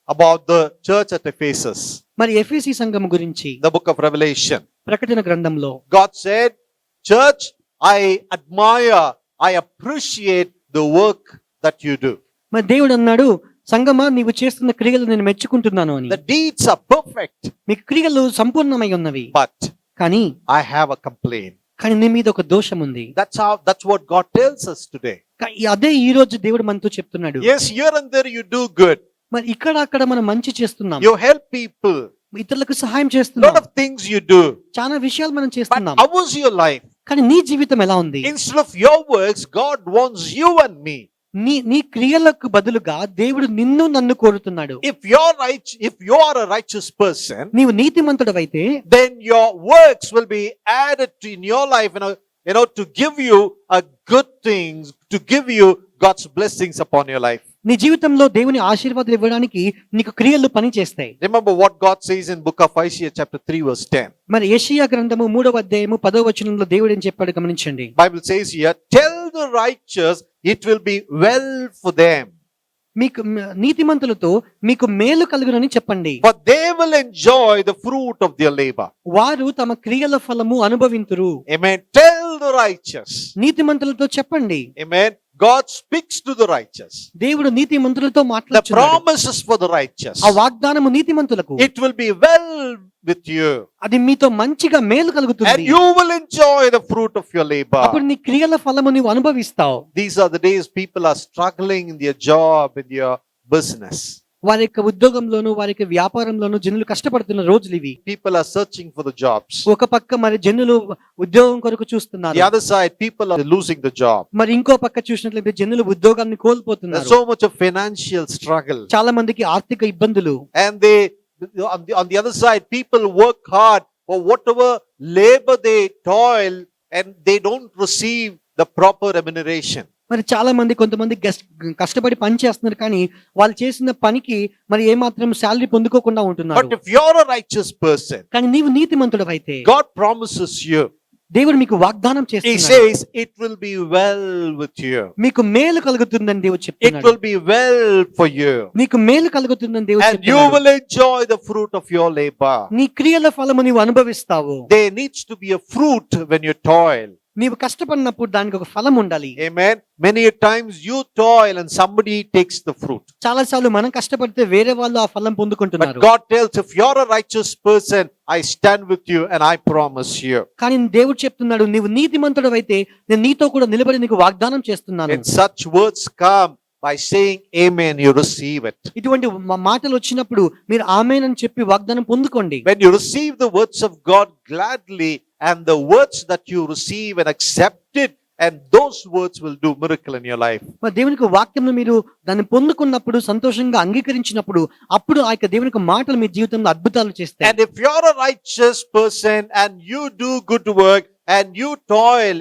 about the church at Ephesus, మరి ఎఫెసీ సంఘము గురించి. the book of Revelation. ప్రకటన గ్రంథంలో God said, church, I admire, I appreciate the work that you do. మరి దేవుడు అన్నాడు, సంగమా నీవు చేస్తున్న క్రియలు నేను మెచ్చుకుంటున్నాను అని. The deeds are perfect, మీ క్రియలు సంపూర్ణమై ఉన్నవి. but కానీ I have a complaint. కానీ నీ మీద ఒక దోషం ఉంది. That's what God tells us today. అదే ఈ రోజు దేవుడు మనతో చెప్తున్నాడు. Yes, here and there you do good. మరి ఇక్కడ అక్కడ మనం మంచి చేస్తున్నాం. You help people. ఇతరులకు సహాయం Lot చేస్తున్నాం. of things you do. చాలా విషయాలు మనం But చేస్తున్నాం. how was your life? కానీ నీ జీవితం ఎలా ఉంది? Instead of your works, God wants you and me. నీ క్రియలకు బదులుగా దేవుడు నిన్ను నన్ను కోరుతున్నాడు. If you are a righteous person, నీవు నీతిమంతుడవైతే then your works will be added to in your life, to give you a good things, to give you God's blessings upon your life. నీ జీవితంలో దేవుని ఆశీర్వాదాలు ఇవ్వడానికి నీకు క్రియలు పని చేస్తాయి. Remember what God says in book of Isaiah chapter 3 verse 10. మరి యెషయా గ్రంథము 3వ అధ్యాయము 10వ వచనంలో దేవుడు ఏం చెప్పాడు గమనించండి. Bible says here, tell the righteous it will be well for them. మీకు నీతిమంతులతో మీకు మేలు కలుగునని చెప్పండి. For they will enjoy the fruit of their labor. వారు తమ క్రియల ఫలము అనుభవింతురు. Amen. Tell the righteous. నీతిమంతులతో చెప్పండి. Amen. God speaks to the righteous. దేవుడు నీతిమంతులతో The మాట్లాడుతున్నాడు. promises for the righteous. ఆ వాగ్దానము నీతిమంతులకు. It will be well with you. అది మీతో మంచిగా మేలు And కలుగుతుంది. you will enjoy the fruit of your labor. అప్పుడు నీ క్రియల ఫలము నీవు అనుభవిస్తావు. These are the days people are struggling in their job, in their business. వారి యొక్క ఉద్యోగంలోను వారి యొక్క వ్యాపారంలోను జనులు కష్టపడుతున్న రోజులు ఇవి. People are searching for the jobs. ఒక పక్క మరి జనులు ఉద్యోగం కొరకు చూస్తున్నారు. The other side, people are losing the job. మరి ఇంకో పక్క చూసినట్లయితే జనులు ఉద్యోగాన్ని There's కోల్పోతున్నారు. so much of financial struggle. చాలా మందికి ఆర్థిక ఇబ్బందులు. And on the other side, people work hard for whatever labor they toil, and they don't receive the proper remuneration. మరి చాలా మంది కొంతమంది కష్టపడి పని చేస్తున్నారు కానీ వాళ్ళు చేసిన పనికి మరి ఏమాత్రం శాలరీ పొందుకోకుండా ఉంటున్నారు. But if you're a righteous person, కానీ నీవు నీతిమంతుడవైతే God promises you. దేవుడు మీకు వాగ్దానం He చేస్తున్నాడు. says it will be well with you. మీకు మేలు కలుగుతుందని దేవుడు It చెప్తున్నాడు. will be well for you. నీకు మేలు కలుగుతుందని దేవుడు And you చెప్తున్నాడు. will enjoy the fruit of your labor. నీ క్రియల ఫలము నీవు అనుభవిస్తావు. There needs to be a fruit when you toil. నీవు కష్టపడినప్పుడు దానికి ఒక ఫలం ఉండాలి. Amen. Many times you toil and somebody takes the fruit. చాలా సార్లు మనం కష్టపడితే వేరే వాళ్ళు ఆ ఫలం But పొందుకుంటున్నారు. God tells, if you're a righteous person, I stand with you and I promise you. కానీ దేవుడు చెప్తున్నాడు, నీవు నీతిమంతుడవైతే నేను నీతో కూడా నిలబడి నీకు వాగ్దానం చేస్తున్నాను. When such words come, by saying amen, you receive it. ఇటువంటి మాటలు వచ్చినప్పుడు మీరు ఆమేన్ అని చెప్పి వాగ్దానం పొందుకోండి. When you receive the words of God gladly, and the words that you receive and accept it and those words will do miracle in your life. మరి దేవుని యొక్క వాక్యంను మీరు దాన్ని పొందుకున్నప్పుడు సంతోషంగా అంగీకరించినప్పుడు అప్పుడు ఆ యొక్క దేవుని యొక్క మాటలు మీ జీవితంలో అద్భుతాలు చేస్తాయి. And if you're a righteous person and you do good work and you toil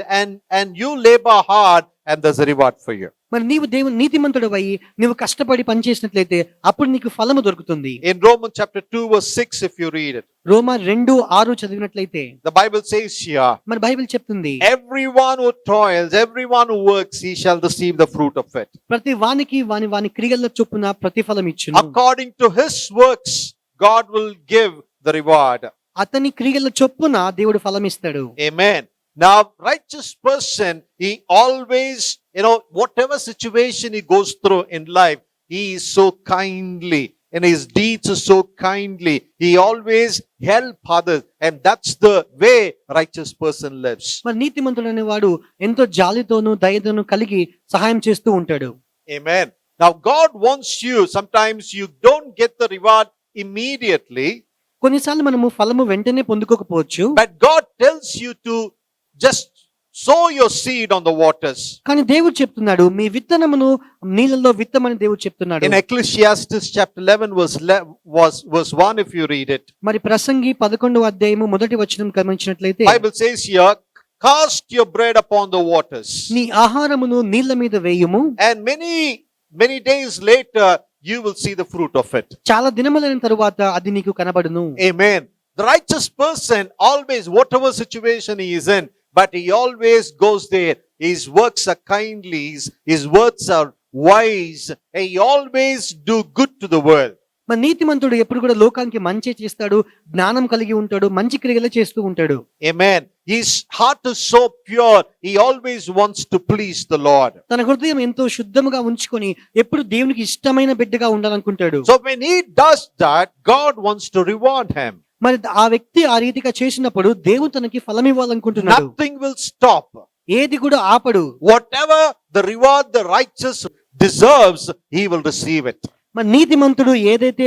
and you labor hard, and there's a reward for you. మరి నీవు దేవుని నీతిమంతుడవై నీవు కష్టపడి పనిచేసినట్లయితే అప్పుడు నీకు ఫలము దొరుకుతుంది. In Romans chapter 2 verse 6, if you read it, రోమా 2:6 చదివినట్లయితే the Bible says here, మరి బైబిల్ చెప్తుంది, everyone who toils, everyone who works, he shall receive the fruit of it. ప్రతి వానికి వాని క్రియల చొప్పున ప్రతిఫలం ఇచ్చును. According to his works, God will give the reward. అతని క్రియల చొప్పున దేవుడు ఫలం ఇస్తాడు. Amen. Now, righteous person, he always, whatever situation he goes through in life, he is so kindly, and his deeds are so kindly. He always help others, and that's the way righteous person lives. మరి నీతిమంతుడు అనేవాడు ఎంతో జాలితోను దయతోను కలిగి సహాయం చేస్తూ ఉంటాడు. Amen. Now, God wants you, sometimes you don't get the reward immediately, కొన్నిసార్లు మనము ఫలము వెంటనే పొందుకోకపోవచ్చు, but God tells you to just sow your seed on the waters. కానీ దేవుడు చెప్తున్నాడు మీ విత్తనమును నీళ్ళలో విత్తమని దేవుడు చెప్తున్నాడు. In Ecclesiastes chapter 11 verse 1, if you read it, మరి ప్రసంగి 11వ అధ్యాయము మొదటి వచనం గమనించినట్లయితే Bible says here, cast your bread upon the waters, నీ ఆహారమును నీళ్ళ మీద వేయుము, and many days later you will see the fruit of it. చాలా దినములైన తరువాత అది నీకు కనబడును. Amen. The righteous person always, whatever situation he is in, but he always goes there. His works are kindly, his words are wise, and he always do good to the world. మరి నీతిమంతుడు ఎప్పుడు కూడా లోకానికి మంచి చేస్తాడు, జ్ఞానం కలిగి ఉంటాడు, మంచి క్రియలు చేస్తూ ఉంటాడు. Amen. His heart is so pure, he always wants to please the Lord. తన హృదయం ఎంతో శుద్ధముగా ఉంచుకొని ఎప్పుడు దేవునికి ఇష్టమైన బిడ్డగా ఉండాలనుకుంటాడు. So when he does that, God wants to reward him. మరి ఆ వ్యక్తి ఆ రీతిగా చేసినప్పుడు దేవుడు తనకి ఫలం ఇవ్వాలనుకుంటున్నాడు. Nothing will stop. ఏది కూడా ఆపడు. Whatever the reward the righteous deserves, he will receive it. మరి నీతిమంతుడు ఏదైతే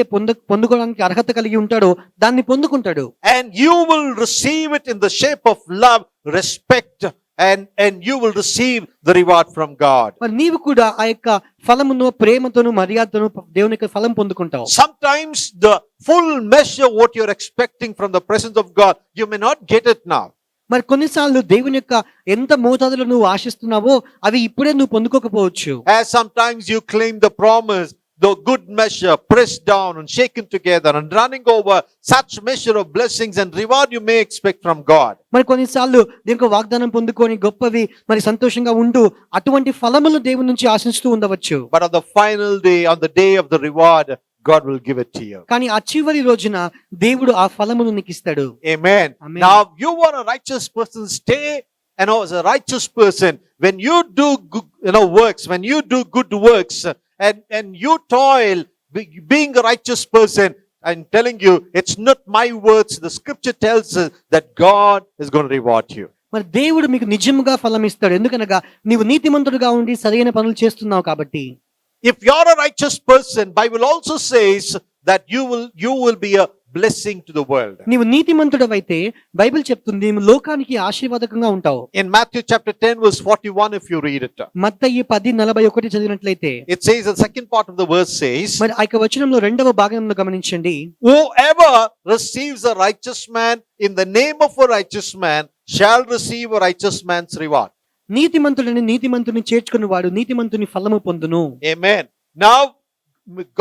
పొందుకోవడానికి అర్హత కలిగి ఉంటాడో దాన్ని పొందుకుంటాడు. And you will receive it in the shape of love, respect, and you will receive the reward from God. మరి నీవు కూడా ఆ యొక్క ఫలమును ప్రేమతోను మర్యాదతోను దేవుని యొక్క ఫలం పొందుకుంటావు. Sometimes the full measure what you're expecting from the presence of God, you may not get it now. మరి కొన్నిసార్లు దేవుని యొక్క ఎంత మోతాదులో నువ్వు ఆశిస్తున్నావో అవి ఇప్పుడే నువ్వు పొందుకోకపోవచ్చు. As sometimes you claim the promise, the good measure, pressed down and shaken together and running over, such measure of blessings and reward you may expect from God. మరి కొన్నిసార్లు దేవుని వాగ్దానం పొందుకొని గొప్పవి మరి సంతోషంగా ఉంటూ అటువంటి ఫలములు దేవుని నుంచి ఆశిస్తూ ఉండవచ్చు. But on the final day, on the day of the reward, God will give it to you. కానీ ఆ చివరి రోజున దేవుడు ఆ ఫలమును నీకు ఇస్తాడు. Amen. Amen. Now, you are a righteous person, stay, as a righteous person, when you do good, works, when you do good works, and you toil, being a righteous person, I'm telling you, it's not my words. The scripture tells us that God is going to reward you. మరి దేవుడు మీకు నిజముగా ఫలం ఇస్తాడు. ఎందుకనగా నీవు నీతిమంతుడుగా ఉండి సరైన పనులు చేస్తున్నావు కాబట్టి. If you're a righteous person, Bible also says that you will be a blessing to the world. నీవు నీతిమంతుడవైతే బైబిల్ చెప్తుంది నీవు లోకానికి ఆశీర్వాదకంగా ఉంటావు. In Matthew chapter 10 verse 41, if you read it, మత్తయి 10:41 చదివినట్లయితే it says, the second part of the verse says, మరి ఆ యొక్క వచనంలో రెండవ భాగంలో గమనించండి, whoever receives a righteous man in the name of a righteous man shall receive a righteous man's reward. నీతిమంతుని చేర్చుకుని వాడు నీతిమంతుని ఫలము పొందును. Amen. Now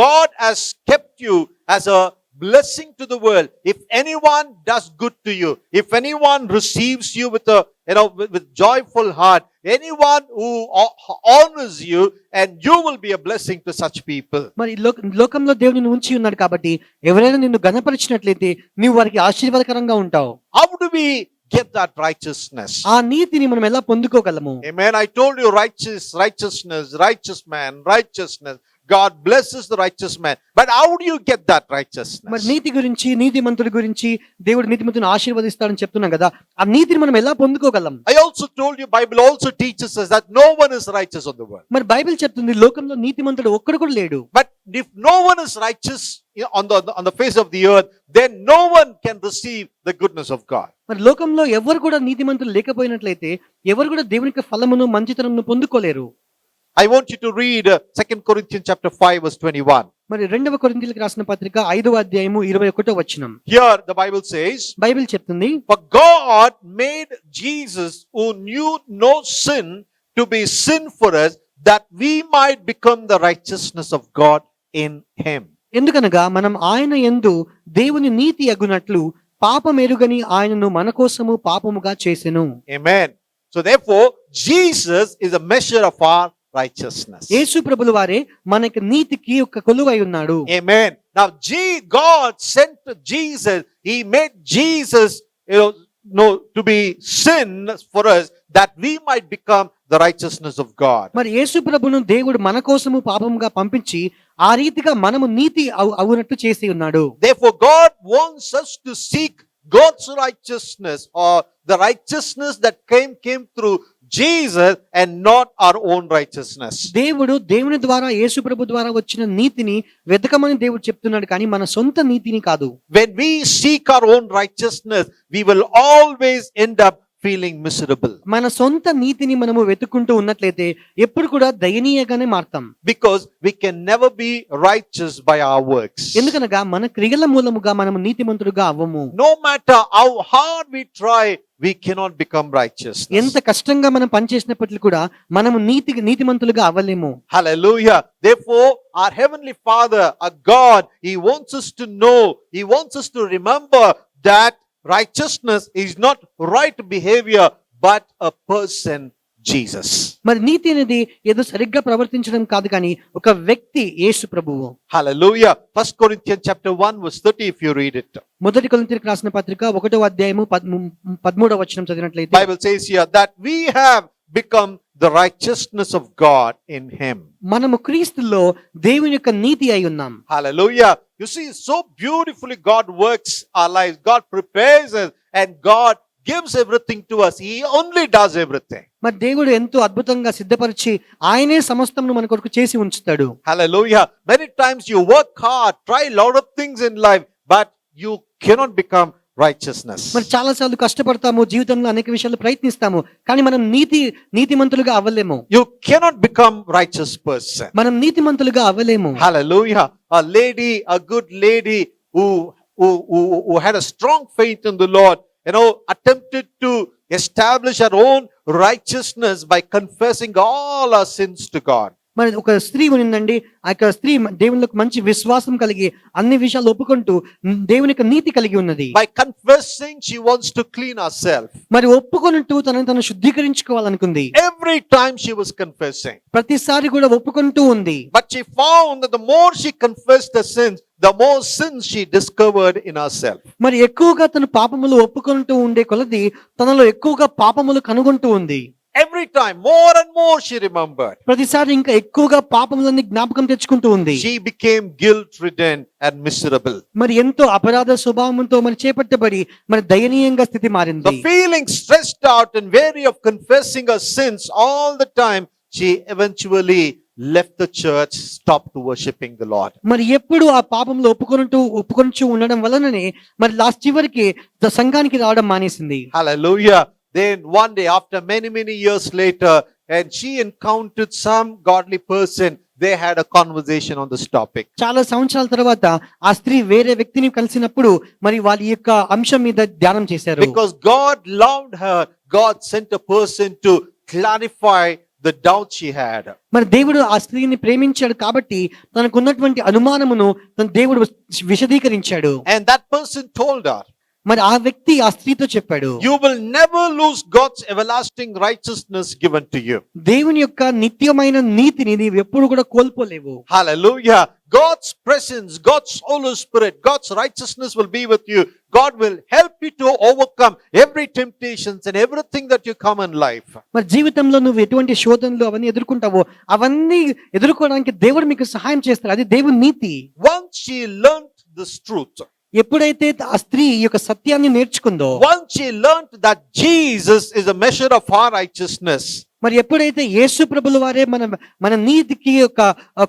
God has kept you as a blessing to the world. If anyone does good to you, if anyone receives you with a with joyful heart, anyone who honors you, and you will be a blessing to such people. మరి లోకంలో దేవుని ఉంచి ఉన్నాడు కాబట్టి ఎవరైనా నిన్ను గణపరిచినట్లయితే నీవు వారికి ఆశీర్వాదకరంగా ఉంటావు. How do we get that righteousness? ఆ నీతిని మనం ఎలా పొందుకోగలము? Amen. I told you righteous man, righteousness. God blesses the righteous man. But how do you get that righteousness? మరి నీతి గురించి నీతిమంతుడి గురించి దేవుడు నీతిమంతుని ఆశీర్వదిస్తాడని చెప్తున్నాం కదా, ఆ నీతిని మనం ఎలా పొందుకోగలం? I also told you, Bible also teaches us that no one is righteous on the world. మరి బైబిల్ చెప్తుంది లోకంలో నీతిమంతుడు ఒక్కడు కూడా లేడు. But if no one is righteous, on the face of the earth, then no one can receive the goodness of God. మరి లోకంలో ఎవరు కూడా నీతిమంతులు లేకపోయినట్లయితే ఎవరు కూడా దేవుని యొక్క ఫలమును మంచితనమును పొందుకోలేరు. I want you to read 2 Corinthians chapter 5 verse 21. మరి 2వ కొరింథీయులకు రాసిన పత్రిక 5వ అధ్యాయము 21వ వచనం. Here the Bible says, Bible చెప్తుంది, for God made Jesus who knew no sin to be sin for us, that we might become the righteousness of God in him. ఎందుకనగా మనం ఆయన యందు దేవుని నీతి అగునట్లు పాపమెరుగని ఆయనను మన కోసము పాపముగా చేసెను. Amen. So therefore, Jesus is a measure of our righteousness. యేసు ప్రభుల వారే మనకి నీతికి ఒక కొలువై ఉన్నాడు. Amen. Now God sent Jesus. He made Jesus, to be sin for us, that we might become the righteousness of God. మరి యేసు ప్రభును దేవుడు మన కోసము పాపముగా పంపించి ఆ రీతిగా మనము నీతి అవునట్టు చేసి ఉన్నాడు. Therefore, God wants us to seek God's righteousness, or the righteousness that came through Jesus and not our own righteousness. దేవుడు దేవుని ద్వారా యేసు ప్రభు ద్వారా వచ్చిన నీతిని వెతకమని దేవుడు చెప్తున్నాడు, కానీ మన సొంత నీతిని కాదు. When we seek our own righteousness, we will always end up feeling miserable. మన సొంత నీతిని మనము వెతుక్కుంటూ ఉన్నట్లయితే ఎప్పుడు కూడా దయనీయంగానే మారతాం. Because we can never be righteous by our works. ఎందుకనగా మన క్రియల మూలముగా మనము నీతిమంతులుగా అవ్వము. No matter how hard we try, we cannot become righteous. ఎంత కష్టంగా మనం పనిచేసినప్పటికీ కూడా మనము నీతిమంతులుగా అవ్వలేము. Hallelujah. Therefore, our heavenly Father, our God, He wants us to know, He wants us to remember that righteousness is not right behavior, but a person, Jesus. మరి నీతి అనేది ఏదో సరిగ్గా ప్రవర్తించడం కాదు, కానీ ఒక వ్యక్తి యేసు ప్రభువు. Hallelujah. 1 Corinthians chapter 1 verse 30, if you read it. మొదటి కొరింథీయులకు రాసిన పత్రిక 1వ అధ్యాయము 13వ వచనం చదివినట్లయితే Bible says here that we have become the righteousness of God in him. మనము క్రీస్తులో దేవుని యొక్క నీతి అయి ఉన్నాం. Hallelujah. You see, so beautifully God works our lives. God prepares us and God gives everything to us. He only does everything. మరి దేవుడు ఎంతో అద్భుతంగా సిద్ధపరిచి ఆయనే సమస్తమును మన కొరకు చేసి ఉంచుతాడు. Hallelujah. Many times you work hard, try a lot of things in life, but you cannot become righteousness. మరి చాలా సార్లు కష్టపడతాము, జీవితంలో అనేక విషయాలు ప్రయత్నిస్తాము, కానీ మనం నీతిమంతులుగా అవ్వలేము. You cannot become righteous person. మనం నీతిమంతులుగా అవ్వలేము. Hallelujah. A good lady who had a strong faith in the Lord, attempted to establish her own righteousness by confessing all her sins to God. మరి ఒక స్త్రీ ఉన్నిందండి, ఆ యొక్క స్త్రీ దేవునికి మంచి విశ్వాసం కలిగి అన్ని విషయాలు ఒప్పుకుంటూ దేవుని యొక్క నీతి కలిగి ఉన్నది. By confessing, she wants to clean herself. మరి ఒప్పుకొనుంటూ తనను శుద్ధీకరించుకోవాలనుకుంది. Every time she was confessing. ప్రతిసారి కూడా ఒప్పుకుంటూ ఉంది. But she found that the more she confessed her sins, the more sins she discovered in herself. మరి ఎక్కువగా తను పాపములు ఒప్పుకుంటూ ఉండే కొలది తనలో ఎక్కువగా పాపములు కనుగొంటూ ఉంది. Every time, more and more she remembered. ప్రతిసారి ఇంకా ఎక్కువగా పాపములన్నీ జ్ఞాపకం తెచ్చుకుంటూ ఉంది. She became guilt-ridden and miserable. మరి ఎంతో అపరాధ స్వభావంతో మరి చేపట్టబడి మరి దయనీయంగా స్థితి మారింది. The feeling stressed out and weary of confessing her sins all the time, she eventually left the church, stopped worshiping the Lord. మరి ఎప్పుడు ఆ పాపంలో ఒప్పుకొంటూ ఉండడం వలననే మరి లాస్ట్ చివరికి సంఘానికి రావడం మానేసింది. Hallelujah. Then one day, after many years later, and she encountered some godly person, they had a conversation on this topic. చాలా సంవత్సరాల తర్వాత ఆ స్త్రీ వేరే వ్యక్తిని కలిసినప్పుడు మరి వాళ్ళ యొక్క అంశం మీద ధ్యానం చేశారు. Because God loved her, God sent a person to clarify the doubt she had. మరి దేవుడు ఆ స్త్రీని ప్రేమించాడు కాబట్టి తనకున్నటువంటి అనుమానమును దేవుడు విశదీకరించాడు. And that person told her, మరి ఆ వ్యక్తి ఆ స్త్రీతో చెప్పాడు, you will never lose God's everlasting righteousness given to you. దేవుని యొక్క నిత్యమైన నీతిని నీవు ఎప్పుడు కూడా కోల్పోలేవు. Hallelujah. God's presence, God's Holy Spirit, God's righteousness will be with you. God will help you to overcome every temptations and everything that you come in life. మరి జీవితంలో నువ్వు ఎటువంటి శోధనలు అవన్నీ ఎదుర్కొంటావో అవన్నీ ఎదుర్కోవడానికి దేవుడు మీకు సహాయం చేస్తాడు. అది దేవుని నీతి. Once she learned this truth, ఎప్పుడైతే ఆ స్త్రీ ఈ యొక్క సత్యాన్ని నేర్చుకుందో, once she learned that Jesus is a measure of our righteousness, మరి ఎప్పుడైతే యేసు ప్రభుల వారే మన నీతికి ఒక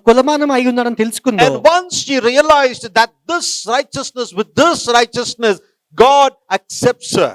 కొలమానం అయి ఉన్నాడని తెలుసుకుందో, And once she realized that this righteousness, with this righteousness, God accepts her.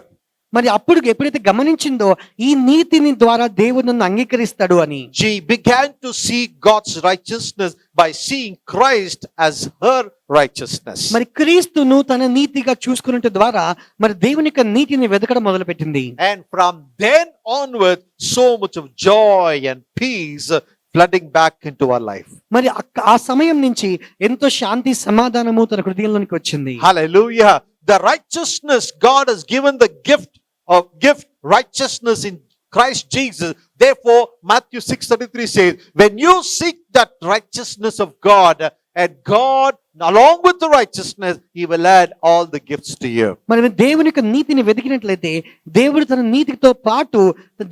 మరి అప్పుడు ఎప్పుడైతే గమనించిందో ఈ నీతిని ద్వారా దేవుడు నన్ను అంగీకరిస్తాడు అని, She began to see God's righteousness by seeing Christ as her righteousness. మరి క్రీస్తును తన నీతిగా చూసుకున్నట్టు ద్వారా మరి దేవుని యొక్క నీతిని వెతకడం మొదలుపెట్టింది. And from then onward, so much of joy and peace flooding back into her life. మరి ఆ సమయం నుంచి ఎంతో శాంతి సమాధానము తన హృదయంలోనికి వచ్చింది. Hallelujah. The righteousness God has given, the gift righteousness in Christ Jesus. Therefore, Matthew 6:33 says, when you seek that righteousness of God, and God, along with the righteousness, He will add all the gifts to you. మరి దేవుని యొక్క నీతిని వెతికినట్లయితే దేవుడు తన నీతితో పాటు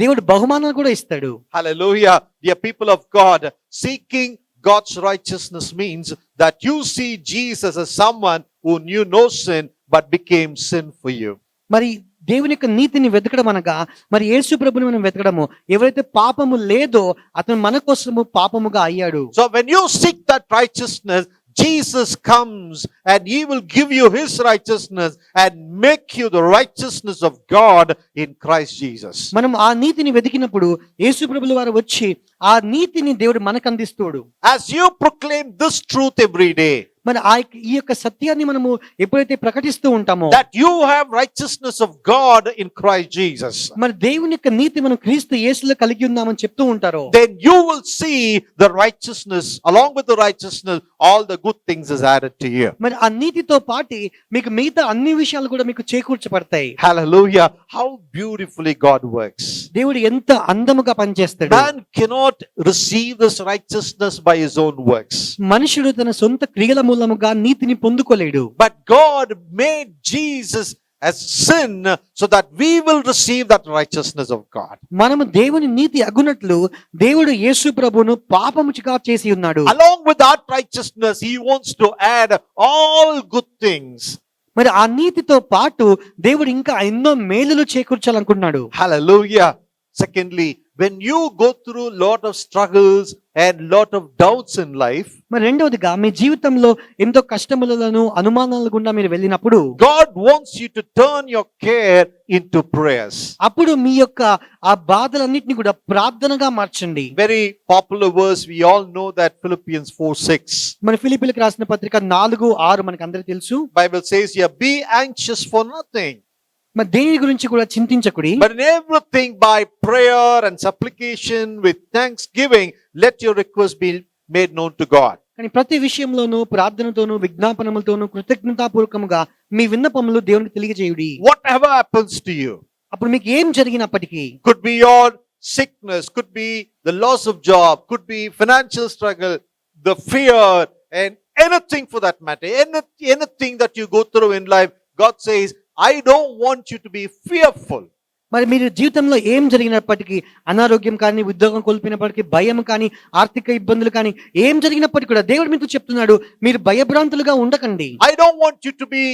దేవుడు బహుమానాలు కూడా ఇస్తాడు. Hallelujah. Dear people of God, seeking God's righteousness means that you see Jesus as someone who knew no sin but became sin for you. మరి దేవుని యొక్క నీతిని వెతకడం అనగా మరి యేసు ప్రభుని మనం వెతకడము, ఎవరైతే పాపము లేదో అతను మన కోసము పాపముగా అయ్యాడు. So when you seek that righteousness, Jesus comes and He will give you His righteousness and make you the righteousness of God in Christ Jesus. మనం ఆ నీతిని వెతికినప్పుడు యేసు ప్రభుల వారు వచ్చి ఆ నీతిని దేవుడు మనకు అందిస్తాడు. As you proclaim this truth every day, మరి ఈ యొక్క సత్యాన్ని మనము ఎప్పుడైతే ప్రకటిస్తూ ఉంటామో, that you have righteousness of God in Christ Jesus, మరి దేవుని యొక్క నీతి మనం క్రీస్తు యేసులో కలిగి ఉన్నామని చెప్తూ ఉంటారో, then you will see the righteousness, along with the righteousness, all the good things is added to you. మరి ఆ నీతితో పాటు మీకు మిగతా అన్ని విషయాలు కూడా మీకు చేకూర్చబడతాయి. Hallelujah. How beautifully God works. దేవుడు ఎంత అందముగా పనిచేస్తాడు. Man cannot receive this righteousness by his own works. మనుషుడు తన సొంత క్రియల మూలముగా నీతిని పొందుకోలేడు. But God made Jesus as sin so that we will receive that righteousness of God. మనము దేవుని నీతి అగునట్లు దేవుడు యేసు ప్రభువును పాపముగా చేసి ఉన్నాడు. Along with that righteousness, He wants to add all good things. మరి ఆ నీతితో పాటు దేవుడు ఇంకా ఎన్నో మేలులు చేకూర్చాలనుకున్నాడు. Hallelujah. Secondly, when you go through lot of struggles and lot of doubts in life, మరి రెండవదిగా మీ జీవితంలో ఎంతో కష్టములను అనుమానాల గుండా మీరు వెళ్ళినప్పుడు God wants you to turn your care into prayers. అప్పుడు మీ యొక్క ఆ బాధలన్నిటిని కూడా ప్రార్థనగా మార్చండి. Very popular verse, we all know that, Philippians 4:6. మన ఫిలిప్పీలకు రాసిన పత్రిక 4:6 మనకు అందరికీ తెలుసు. Bible says here, be anxious for nothing, మరి దేని గురించి కూడా చింతించకుడి, but in everything by prayer and supplication with thanksgiving, let your requests be made known to God. కానీ ప్రతి విషయంలోనూ ప్రార్థనతోనూ విజ్ఞాపనములతోనూ కృతజ్ఞతాపూర్వకముగా మీ విన్నపములు దేవునికి తెలియజేయుడి. Whatever happens to you, అప్పుడు మీకు ఏం జరిగినప్పటికీ, could be your sickness, could be the loss of job, could be financial struggle, the fear, and anything for that matter, anything that you go through in life, God says, I don't want you to be fearful. మరి మీరు జీవితంలో ఏం జరిగినప్పటికీ, అనారోగ్యం కానీ, ఉద్యోగం కోల్పోయినప్పటికీ, భయం కానీ, ఆర్థిక ఇబ్బందులు కానీ ఏం జరిగినప్పటికీ కూడా దేవుడు మీతో చెప్తున్నాడు, మీరు భయభ్రాంతులుగా ఉండకండి. I don't want you to be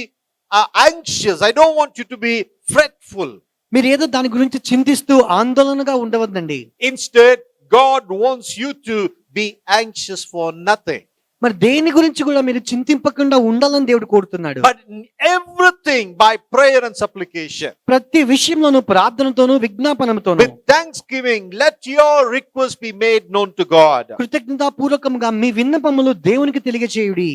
anxious. I don't want you to be fretful. మీరు ఏదో దాని గురించి చింతిస్తూ ఆందోళనగా ఉండవద్దండి. Instead, God wants you to be anxious for nothing, మరి దేని గురించి కూడా మీరు చింతింపకుండా ఉండాలని దేవుడు కోరుతున్నాడు. but in everything by prayer and supplication. ప్రతి విషయంలోనూ ప్రార్థనతోనూ విజ్ఞాపనతోనూ With thanksgiving, let your request be made known to God. కృతజ్ఞతాపూర్వకంగా మీ విన్నపములు దేవునికి తెలియజేయుడి.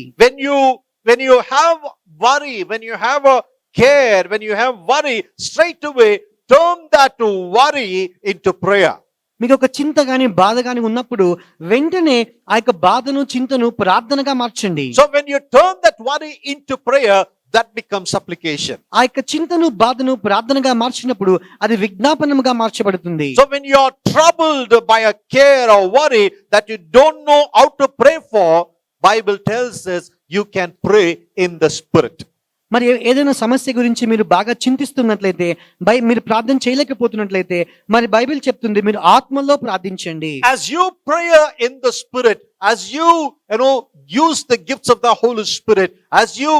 When you have worry, when you have a care, when you have worry, straight away turn that worry into prayer. మీకు ఒక చింత గాని బాధ గాని ఉన్నప్పుడు వెంటనే ఆ యొక్క బాధను చింతను ప్రార్థనగా మార్చండి. So when you turn that worry into prayer, that becomes supplication. ఆ యొక్క చింతను బాధను ప్రార్థనగా మార్చినప్పుడు అది విజ్ఞాపనముగా మార్చబడుతుంది. So when you are troubled by a care or worry that you don't know how to pray for, Bible tells us you can pray in the Spirit. మరి ఏదైనా సమస్య గురించి మీరు బాగా చింతిస్తున్నట్లయితే, మీరు ప్రార్థన చేయలేకపోతున్నట్లయితే, మరి బైబిల్ చెప్తుంది మీరు ఆత్మలో ప్రార్థించండి. As you pray in the Spirit, as you use the gifts of the Holy Spirit, as you,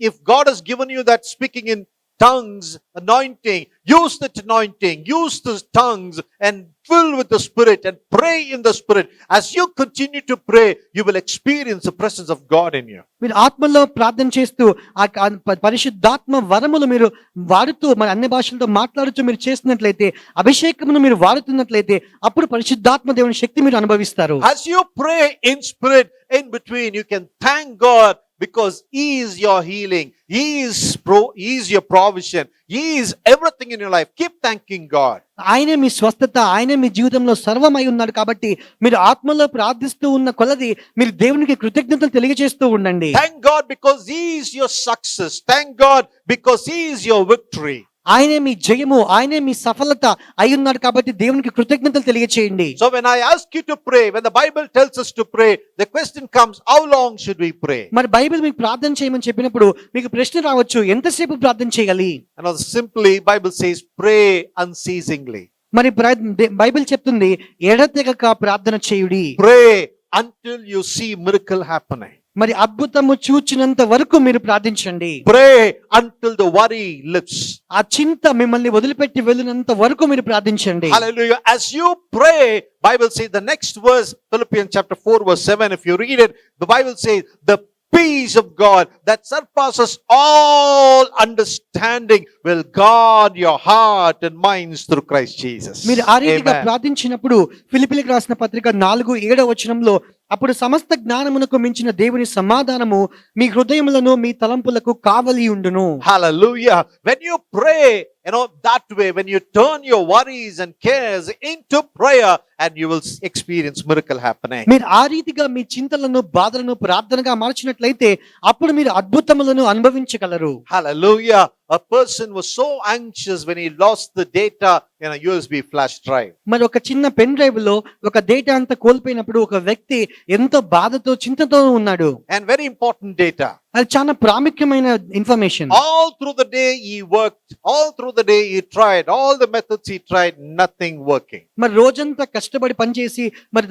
if God has given you that speaking in tongues anointing, use that anointing, use the tongues and fill with the Spirit and pray in the Spirit. As you continue to pray, you will experience the presence of God in you. మీరు ఆత్మలో ప్రార్థన చేస్తూ పరిశుద్ధాత్మ వరములు మీరు వాడుతూ మరి అన్ని భాషలతో మాట్లాడుతూ మీరు చేస్తున్నట్లయితే, అభిషేకమును మీరు వాడుతున్నట్లయితే, అప్పుడు పరిశుద్ధాత్మ దేవుని శక్తి మీరు అనుభవిస్తారు. As you pray in spirit, in between, you can thank God because He is your healing. He is your provision. He is everything in your life. Keep thanking God. ఆయనే మీ స్వస్థత, ఆయనే మీ జీవితంలో సర్వమై ఉన్నాడు. కాబట్టి మీరు ఆత్మలో ప్రార్థిస్తూ ఉన్న కొలది మీరు దేవునికి కృతజ్ఞతలు తెలియజేస్తూ ఉండండి. Thank God because He is your success. Thank God because He is your victory. ఆయనే మీ జయము, ఆయనే మీ సఫలత అయి ఉన్నాడు. కాబట్టి దేవునికి కృతజ్ఞతలు తెలియచేయండి. So when I ask you to pray, when the Bible tells us to pray, the question comes, how long should we pray? మరి బైబిల్ మీకు ప్రార్థన చేయమని చెప్పినప్పుడు మీకు ప్రశ్న రావచ్చు, ఎంతసేపు ప్రార్థన చేయాలి? And simply Bible says pray unceasingly. మరి బైబిల్ చెప్తుంది ఎడతెగక ప్రార్థన చేయుడి. Pray until you see miracle happening. మరి అద్భుతము చూచినంత వరకు మీరు ప్రార్థించండి. Pray until the worry lifts. ఆ చింత మిమ్మల్ని వదిలిపెట్టి వెళ్ళినంత వరకు మీరు ప్రార్థించండి. Hallelujah. As you pray, Bible says the next verse, Philippians chapter 4 verse 7, if you read it, the Bible says the peace of God that surpasses all understanding will guard your heart and minds through Christ Jesus. మీరు ఆ రీతిగా Amen. ప్రార్థించినప్పుడు ఫిలిప్పీయులకు రాసిన పత్రిక 4:7 వచనంలో, అప్పుడు సమస్త జ్ఞానమునకు మించిన దేవుని సమాధానము మీ హృదయములను మీ తలంపులకు కావలి ఉండును. Hallelujah. When you pray, that way, when you turn your worries and cares into prayer, and you will experience miracle happening. మీరు ఆ రీతిగా మీ చింతలను బాధలను ప్రార్థనగా మార్చినట్లయితే అప్పుడు మీరు అద్భుతములను అనుభవించగలరు. Hallelujah. A person was so anxious when he lost the data in a USB flash drive. మరి ఒక చిన్న పెన్ డ్రైవ్ లో ఒక డేటా అంతా కోల్పోయినప్పుడు ఒక వ్యక్తి ఎంతో బాధతో చింతతో ఉన్నాడు. And very important data. అది చాలా ప్రాముఖ్యమైన information. All through the day he worked, all through the day he tried, all the methods he tried, nothing working. మరి రోజంతా కష్టపడి పనిచేసి మరి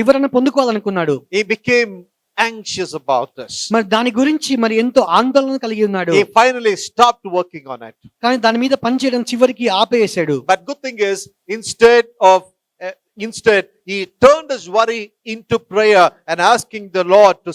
వివరణ పొందుకోవాలనుకున్నాడు. He became anxious about this. మరి దాని గురించి మరి ఎంతో ఆందోళన కలిగి ఉన్నాడు. He finally stopped working on it. కానీ దాని మీద పని చేయడం చివరికి ఆపేసాడు. But good thing is, instead he turned his worry into prayer and asking the Lord to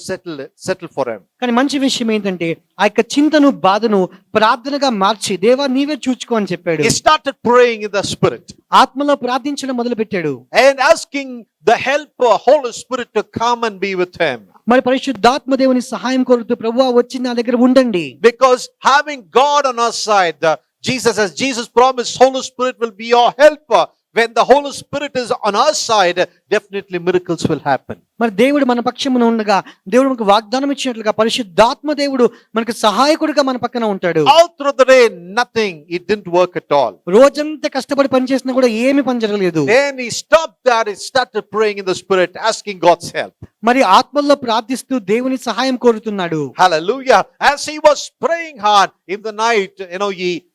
settle for him. కానీ మంచి విషయం ఏంటంటే ఆ యొక్క చింతను బాధను ప్రార్థనగా మార్చి, దేవా నీవే చూచుకో అని చెప్పాడు. He started praying in the spirit ఆత్మలో ప్రార్థించడం మొదలు పెట్టాడు. and asking the helper, Holy Spirit, to come and be with him. మరి పరిశుద్ధాత్మ దేవుని సహాయం కోరుతూ, ప్రభువా వచ్చి నా దగ్గర ఉండండి. Because having God on our side, Jesus promised, Holy Spirit will be your helper. When the Holy Spirit is on our side, definitely miracles will happen. మరి దేవుడు మన పక్షమున ఉండగా, దేవుడు మనకు వాగ్దానం ఇచ్చినట్లుగా పరిశుద్ధాత్మ దేవుడు మనకు సహాయకుడిగా మన పక్కన ఉంటాడు. All through the day, nothing. It didn't work at all. రోజంతా కష్టపడి పని చేసినా కూడా ఏమీ పని జరగలేదు. Then he stopped that. He started praying in the spirit, asking God's help. మరి ఆత్మలో ప్రార్థిస్తూ దేవుని సహాయం కోరుతున్నాడు. Hallelujah. As he was praying hard in the night,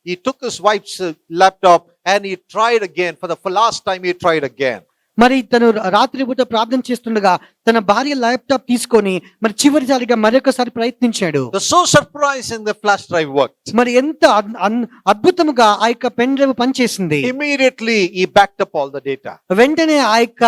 he took his wife's laptop and he tried again. For the last time, he tried again. మరి తను రాత్రి పూట ప్రార్థన చేస్తుండగా తన భార్య ల్యాప్టాప్ తీసుకొని మరి చివరిసారిగా మరొకసారి ప్రయత్నించాడు. So surprising, the flash drive worked. మరి ఎంత అద్భుతముగా ఆ యొక్క పెన్ డ్రైవ్ పనిచేసింది. Immediately he backed up all the data. వెంటనే ఆ యొక్క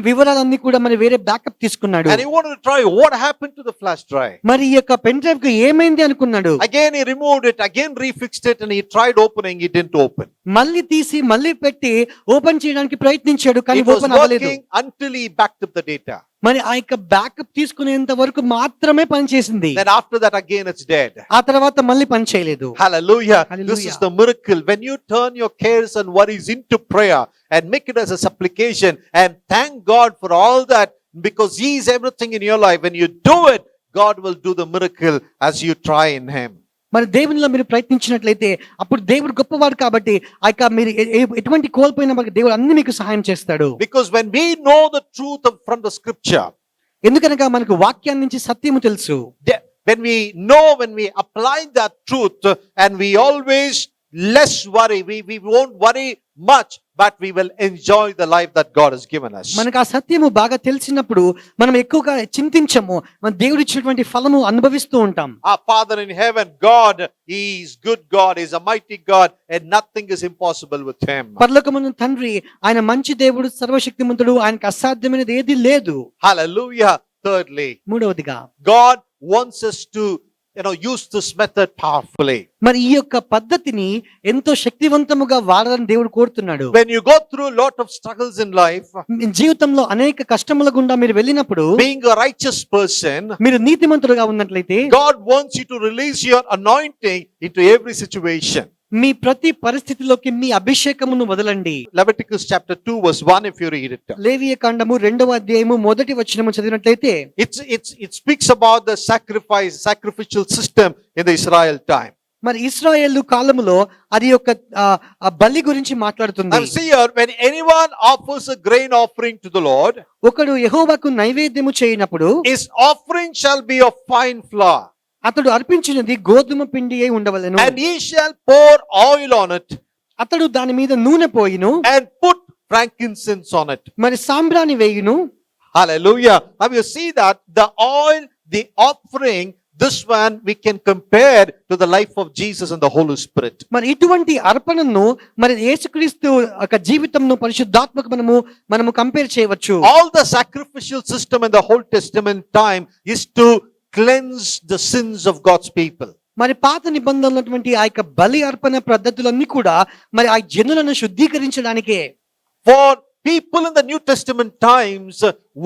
వివరాలన్నీ కూడా మరి వేరే బ్యాకప్ తీసుకున్నాడు. And he wanted to try what happened to the flash drive. మరి ఈ యొక్క పెన్ డ్రైవ్ కు ఏమైంది అనుకున్నాడు. Again he removed it, again refixed it, and he tried opening. It didn't open. మళ్ళీ తీసి మళ్ళీ పెట్టి ఓపెన్ చేయడానికి ప్రయత్నించాడు, కానీ It was ఓపెన్ అవ్వలేదు. working until he backed up the data. మరి ఆ యొక్క బ్యాకప్ తీసుకునేంత వరకు మాత్రమే పనిచేసింది. Then after that again it's dead. ఆ తర్వాత మళ్ళీ పని చేయలేదు. Hallelujah. Hallelujah. This is the miracle. When you turn your cares and worries into prayer and make it as a supplication and thank God for all that, because He is everything in your life. When you do it, God will do the miracle as you try in Him. మరి దేవునిలో మీరు ప్రయత్నించినట్లయితే అప్పుడు దేవుడు గొప్పవాడు కాబట్టి ఆ యొక్క మీరు ఎటువంటి కోల్పోయినా మనకి దేవుడు అన్ని మీకు సహాయం చేస్తాడు. Because when we know the truth from the scripture, ఎందుకనగా మనకు వాక్యాన్ని నుంచి సత్యము తెలుసు. when we apply that truth, and we always less worry, we won't worry much, but we will enjoy the life that God has given us. మనకు ఆ సత్యము బాగా తెలిసినప్పుడు మనం ఎక్కువగా చింతించము, మన దేవుడు ఇచ్చినటువంటి ఫలము అనుభవిస్తూ ఉంటాం. Our Father in heaven, God, He is good God, He is a mighty God, and nothing is impossible with Him. పరలోకమున్న తండ్రి ఆయన మంచి దేవుడు, సర్వశక్తిమంతుడు, ఆయనకు అసాధ్యమైనది ఏది లేదు. Hallelujah. Thirdly, మూడవదిగా God wants us to use this method powerfully. మరి ఈ యొక్క పద్ధతిని ఎంతో శక్తివంతముగా వాడాలని దేవుడు కోరుతున్నాడు. When you go through a lot of struggles in life, మీ జీవితంలో అనేక కష్టముల గుండా మీరు వెళ్ళినప్పుడు, being a righteous person, మీరు నీతిమంతులుగా ఉన్నట్లయితే God wants you to release your anointing into every situation. మీ ప్రతి పరిస్థితిలోకి మీ అభిషేకమును వదలండి. Leviticus chapter 2 verse 1, if you read it. లేవియ కాండము 2వ అధ్యాయము 1వ వచనము చదివినట్లయితే It speaks about the sacrificial system in the Israel time. మరి ఇశ్రాయేలు కాలములో అది ఒక బలి గురించి మాట్లాడుతుంది. Now see here, when anyone offers a grain offering to the Lord, ఒకడు యెహోవాకు నైవేద్యము చేయనప్పుడు his offering shall be of fine flour, అతడు అర్పించినది గోధుమ పిండి అయి ఉండవలెను. and he shall pour oil on it అతడు దాని మీద నూనె పోయిను, and put frankincense on it. మరి సాంబ్రాణి వేయును. Hallelujah. Now you see that the oil, the offering, this one we can compare to the life of Jesus and the Holy Spirit. మరి ఇటువంటి అర్పణను మరి యేసుక్రీస్తు యొక్క జీవితంను పరిశుద్ధాత్మకు మనము కంపేర్ చేయవచ్చు. All the sacrificial system in the Old Testament time is to cleanse the sins of God's people. మరి పాత నిబంధనలో ఉన్నటువంటి ఆ యొక్క బలి అర్పణ పద్ధతులన్నీ కూడా మరి ఆ జనులను శుద్ధీకరించడానికే. For people in the New Testament times,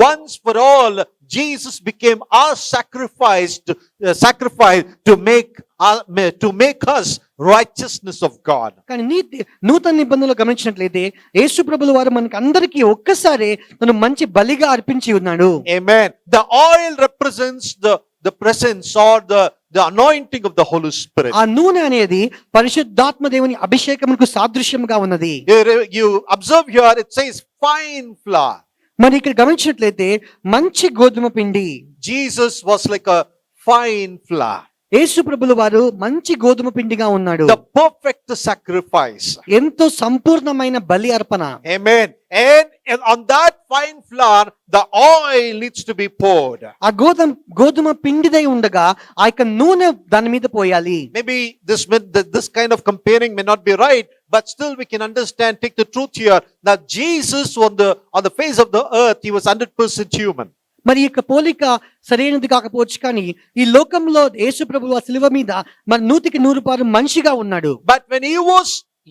once for all, Jesus became our sacrifice to make us righteousness of God. కానీ నూతన నిబంధనలు గమనించినట్లయితే యేసు ప్రభుల వారు మనకి అందరికీ ఒక్కసారి తను మంచి బలిగా అర్పించి ఉన్నాడు. Amen. The oil represents the presence or the anointing of the Holy Spirit. ఆ నూనె అనేది పరిశుద్ధాత్మ దేవుని అభిషేకమునకు సాదృశ్యంగా ఉన్నది. You observe here, it says fine flour. మరి ఇక్కడ గమనించినట్లయితే మంచి గోధుమ పిండి. Jesus was like a fine flour, యేసు ప్రభుల వారు మంచి గోధుమ పిండిగా ఉన్నాడు. the perfect sacrifice. ఎంతో సంపూర్ణమైన బలి అర్పణ. Amen. And on that fine flour, the oil needs to be poured. ఆ గోధుమ పిండిదై ఉండగా ఆ యొక్క నూనె దాని మీద పోయాలి. Maybe this kind of comparing may not be right, but still we can understand, take the truth here, that Jesus on the face of the earth, he was 100% human. మరి ఈ యొక్క పోలిక సరైనది కాకపోవచ్చు, కానీ ఈ లోకంలో యేసు ప్రభువు ఆ శిలువ మీద మరి 100% మనిషిగా ఉన్నాడు. But when he was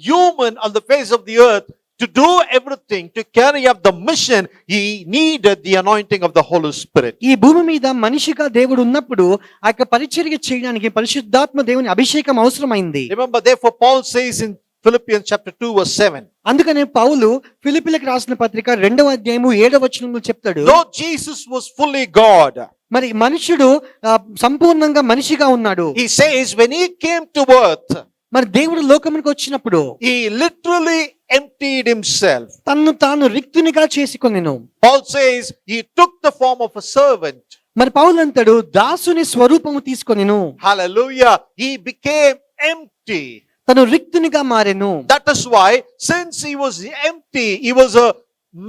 human on the face of the earth, to do everything, to carry up the mission, he needed the anointing of the Holy Spirit. ఈ భూమి మీద మనిషిగా దేవుడు ఉన్నప్పుడు ఆ యొక్క పరిచర్య చేయడానికి పరిశుద్ధాత్మ దేవుని అభిషేకం అవసరమైంది. Remember, therefore Paul says in Philippians chapter 2 verse 7. అందుకనే పౌలు ఫిలిప్పీలకు రాసిన పత్రిక 2వ అధ్యాయము 7వ వచనంలో చెప్తాడు, Though Jesus was fully God, మరి మనుషుడు సంపూర్ణంగా మనిషిగా ఉన్నాడు. he says when he came to earth, మరి దేవుడు లోకమునికి వచ్చినప్పుడు he literally emptied himself. తన్ను తాను రిక్తునిగా చేసుకొనెను. Paul says he took the form of a servant. మరి పౌలు అంటాడు దాసుని స్వరూపము తీసుకొనెను. Hallelujah. He became empty. తను రిక్తునిగా మారెను. That is why, since he was empty, he was a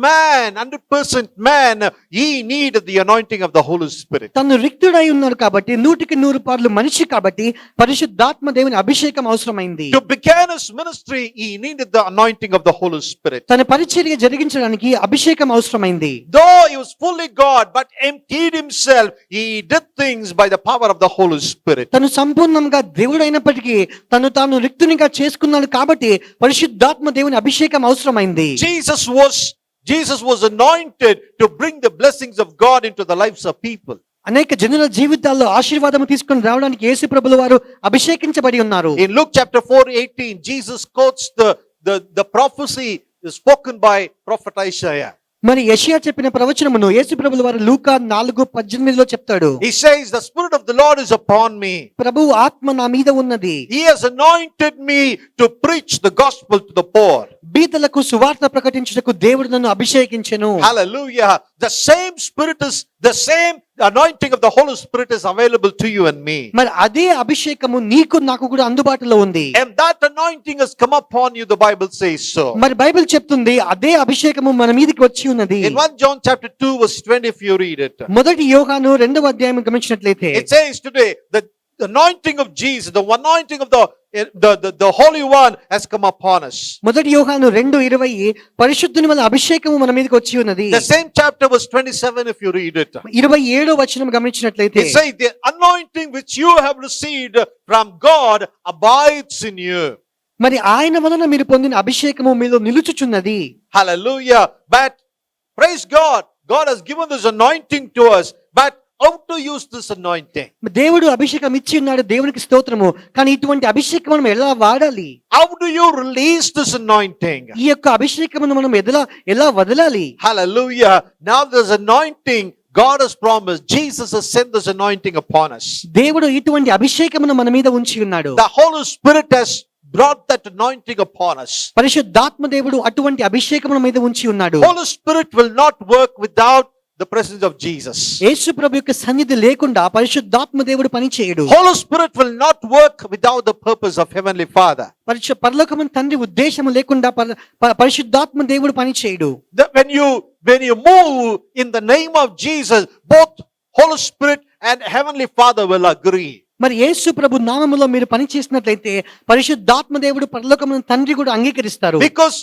man, 100% man, he needed the anointing of the Holy Spirit. తను రిక్తుడై ఉన్నాడు కాబట్టి 100% మనిషి కాబట్టి పరిశుద్ధాత్మ దేవుని అభిషేకం అవసరమైంది. To begin his ministry, he needed the anointing of the Holy Spirit. తన పరిచర్య జరిగించడానికి అభిషేకం అవసరమైంది. Though he was fully God, but emptied himself, he did things by the power of the Holy Spirit. తను సంపూర్ణంగా దేవుడైనప్పటికీ తను తాను రిక్తునిగా చేసుకున్నాడు కాబట్టి పరిశుద్ధాత్మ దేవుని అభిషేకం అవసరమైంది. Jesus was anointed to bring the blessings of God into the lives of people. అనేక జనుల జీవితాల్లో ఆశీర్వాదం తీసుకొని రావడానికి యేసు ప్రభుల వారు అభిషేకించబడి ఉన్నారు. In Luke chapter 4:18, Jesus quotes the prophecy spoken by prophet Isaiah. మరి యెషయా చెప్పిన ప్రవచనమును యేసు ప్రభుల వారు లూకా 4:18లో చెప్తాడు. He says, the Spirit of the Lord is upon me. ప్రభువు ఆత్మ నా మీద ఉన్నది. He has anointed me to preach the gospel to the poor. బీదలకు సువార్త ప్రకటించుటకు దేవుడు నన్ను అభిషేకించెను. Hallelujah. The same Spirit is the same anointing of the Holy Spirit is available to you and me. మరి అదే అభిషేకము నీకు నాకు కూడా అందుబాటులో ఉంది. And that anointing has come upon you, the Bible says so. మరి బైబిల్ చెప్తుంది అదే అభిషేకము మన మీదకి వచ్చి ఉన్నది. In 1 John chapter 2 verse 20, if you read it, మొదటి యోహాను 2వ అధ్యాయం గమనించినట్లయితే it says today that the anointing of Jesus, the anointing of the Holy One has come upon us. మొదటి యోహాను 2:20 పరిశుద్ధుని వల్ల అభిషేకము మన మీదకి వచ్చి ఉన్నది. The same chapter verse 27, if you read it, 27వ వచనం గమనించినట్లయితే it says the anointing which you have received from God abides in you. మరి ఆయన వలన మీరు పొందిన అభిషేకము మీలో నిలుచుచున్నది. Hallelujah. But praise God, God has given this anointing to us, but how to use this anointing? దేవుడు అభిషేకం ఇచ్చి ఉన్నాడు, దేవునికి స్తోత్రము. కానీ ఇటువంటి అభిషేకం మనం ఎలా వాడాలి? How do you release this anointing? ఈ యొక్క అభిషేకమును మనం ఎలా వదలాలి? Hallelujah. Now this anointing God has promised. Jesus has sent this anointing upon us. దేవుడు ఇటువంటి అభిషేకమును మన మీద ఉంచి ఉన్నాడు. The Holy Spirit has brought that anointing upon us. పరిశుద్ధాత్మ దేవుడు అటువంటి అభిషేకమును మీద ఉంచి ఉన్నాడు. Holy Spirit will not work without the presence of Jesus. యేసు ప్రభు యొక్క సన్నిధి లేకుండా పరిశుద్ధాత్మ దేవుడు పని చేయడు. Holy Spirit will not work without the purpose of Heavenly Father. పరలోకమందు తండ్రి ఉద్దేశము లేకుండా పరిశుద్ధాత్మ దేవుడు పని చేయడు. When you move in the name of Jesus, both Holy Spirit and Heavenly Father will agree. మరి యేసు ప్రభు నామములో మీరు పని చేసినట్లయితే పరిశుద్ధాత్మ దేవుడు పరలోకమందు తండ్రి కూడా అంగీకరిస్తారు. Because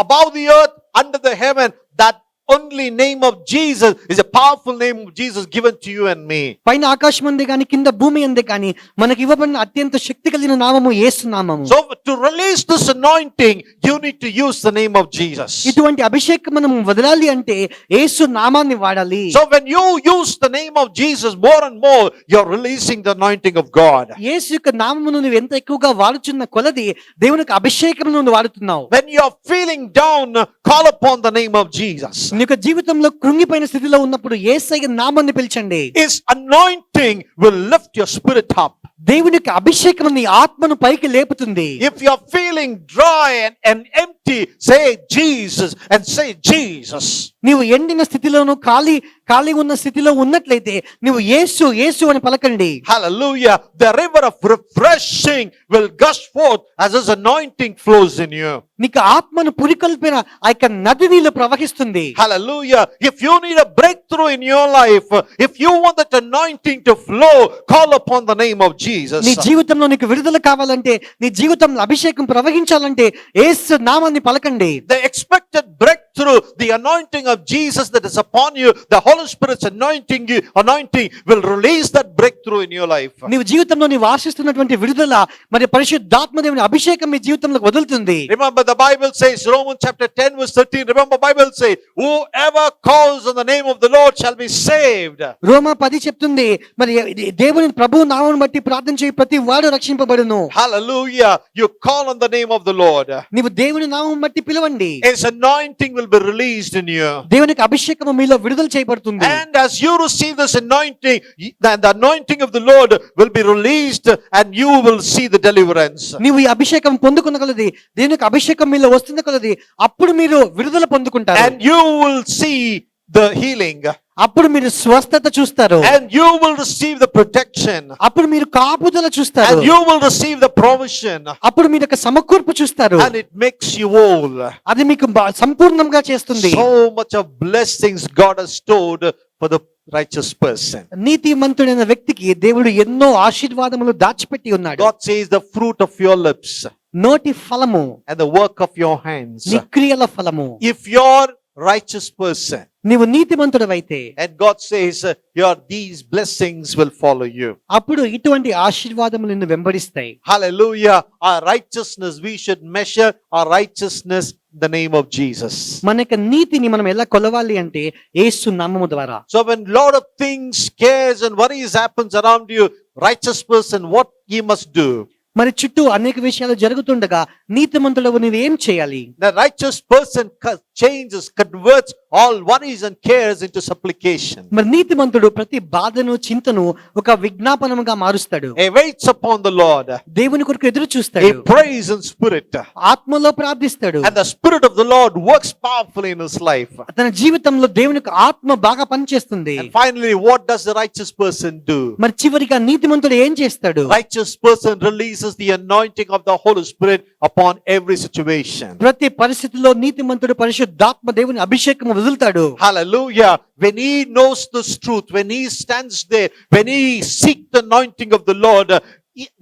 above the earth, under the heaven, that only name of Jesus is a powerful name of Jesus given to you and me. పైన ఆకాశం అందే గాని కింద భూమి అందే గాని మనకి ఇవ్వబడిన అత్యంత శక్తి కలిగిన నామము యేసు నామము. So to release this anointing, you need to use the name of Jesus. ఇటువంటి అభిషేకం మనం వదలాలి అంటే యేసు నామాన్ని వాడాలి. So when you use the name of Jesus more and more, you're releasing the anointing of God. యేసు యొక్క నామమును నువ్వు ఎంత ఎక్కువగా వాడుచున్న కొలది దేవునికి అభిషేకమును నువ్వు వాడుతున్నావు. When you're feeling down, call upon the name of Jesus. నీ యొక్క జీవితంలో కృంగిపోయిన స్థితిలో ఉన్నప్పుడు యేసయ్య నామాన్ని పిలిచండి. His anointing will lift your spirit up. దేవుని యొక్క అభిషేకం నీ ఆత్మను పైకి లేపుతుంది. If you're feeling dry and empty, say Jesus and say Jesus. నీవు ఎండిన స్థితిలోను ఖాళీ ఉన్న స్థితిలో ఉన్నట్లయితే నువ్వు యేసు యేసు అని పలకండి. Hallelujah. The river of refreshing will gush forth as his anointing flows in you. నీకు ఆత్మను పురికొల్పిన ఆ యొక్క నది నీళ్ళు ప్రవహిస్తుంది. Hallelujah. If you need a breakthrough in your life, if you want that anointing to flow, call upon the name of Jesus. నీ జీవితంలో నీకు విడుదల కావాలంటే, నీ జీవితంలో అభిషేకం ప్రవహించాలంటే యేసు నామాన్ని పలకండి. The expected breakthrough, the anointing of Jesus that is upon you, the Holy Spirit's anointing will release that breakthrough in your life. నీవు జీవితంలో నీవు ఆశిస్తున్నటువంటి విడుదల మరి పరిశుద్ధాత్మ దేవుని అభిషేకం మీ జీవితంలోకి వదులుతుంది. Remember the Bible says, Romans chapter 10 verse 13, remember Bible says, whoever calls on the name of the Lord shall be saved. రోమా 10 చెప్తుంది, మరి దేవుని ప్రభువు నామమును బట్టి ప్రార్థన చేయి ప్రతి వాడు రక్షింపబడును. Hallelujah. You call on the name of the Lord. నీవు దేవుని నామమును బట్టి పిలవండి. His anointing will be released in you. దేవునికి అభిషేకము మీలో విడుదల చేయబడుతుంది. And as you receive this anointing, the anointing of the Lord will be released and you will see the deliverance. నీవు ఈ అభిషేకం పొందుకున్న కొలది, దేవునికి అభిషేకం మీలో వస్తున్న కొలది అప్పుడు మీరు విడుదల పొందుకుంటారు. And you will see the healing. అప్పుడు మీరు స్వస్థత చూస్తారు. And you will receive the protection. అప్పుడు మీరు కాపుదల చూస్తారు. And you will receive the provision. అప్పుడు మీరు ఒక సమకూర్పు చూస్తారు. And it makes you whole. అది మీకు సంపూర్ణంగా చేస్తుంది. So much of blessings God has stored for the righteous person. నీతిమంతుడైన వ్యక్తికి దేవుడు ఎన్నో ఆశీర్వాదములు దాచిపెట్టి ఉన్నాడు. God says the fruit of your lips నోటి ఫలము and the work of your hands. నీ క్రియల ఫలము. If you're righteous person, నీవు నీతిమంతుడవైతే, and God says these blessings will follow you. అప్పుడు ఇటువంటి ఆశీర్వాదములు నిన్ను వెంబడిస్తాయి. Hallelujah. Our righteousness, we should measure our righteousness in the name of Jesus. మన యొక్క నీతిని మనం ఎలా కొలవాలి అంటే యేసు నామము ద్వారా. So when lot of things, cares and worries happens around you, righteous person, what he must do? మరి చుట్టూ అనేక విషయాలు జరుగుతుండగా నీతిమంతుడవు నీవేం చేయాలి? The righteous person changes, converts all worries and cares into supplication. మరి నీతిమంతుడు ప్రతి బాధను చింతను ఒక విజ్ఞాపనముగా మారుస్తాడు. He waits upon the Lord. దేవుని కొరకు ఎదురు He చూస్తాడు. prays in spirit. ఆత్మలో ప్రార్థిస్తాడు. And the Spirit of the Lord works powerfully in his life. తన జీవితంలో దేవునికి ఆత్మ బాగా పనిచేస్తుంది. And finally, what does the righteous person do? మరి చివరిగా నీతిమంతుడు ఏం చేస్తాడు? Righteous person releases the anointing of the Holy Spirit upon every situation. ప్రతి పరిస్థితిలో నీతిమంతుడు పరిశుద్ధాత్మ దేవుని అభిషేకం వదులుతాడు. Hallelujah. When he knows this truth, when he stands there, when he seeks the anointing of the Lord,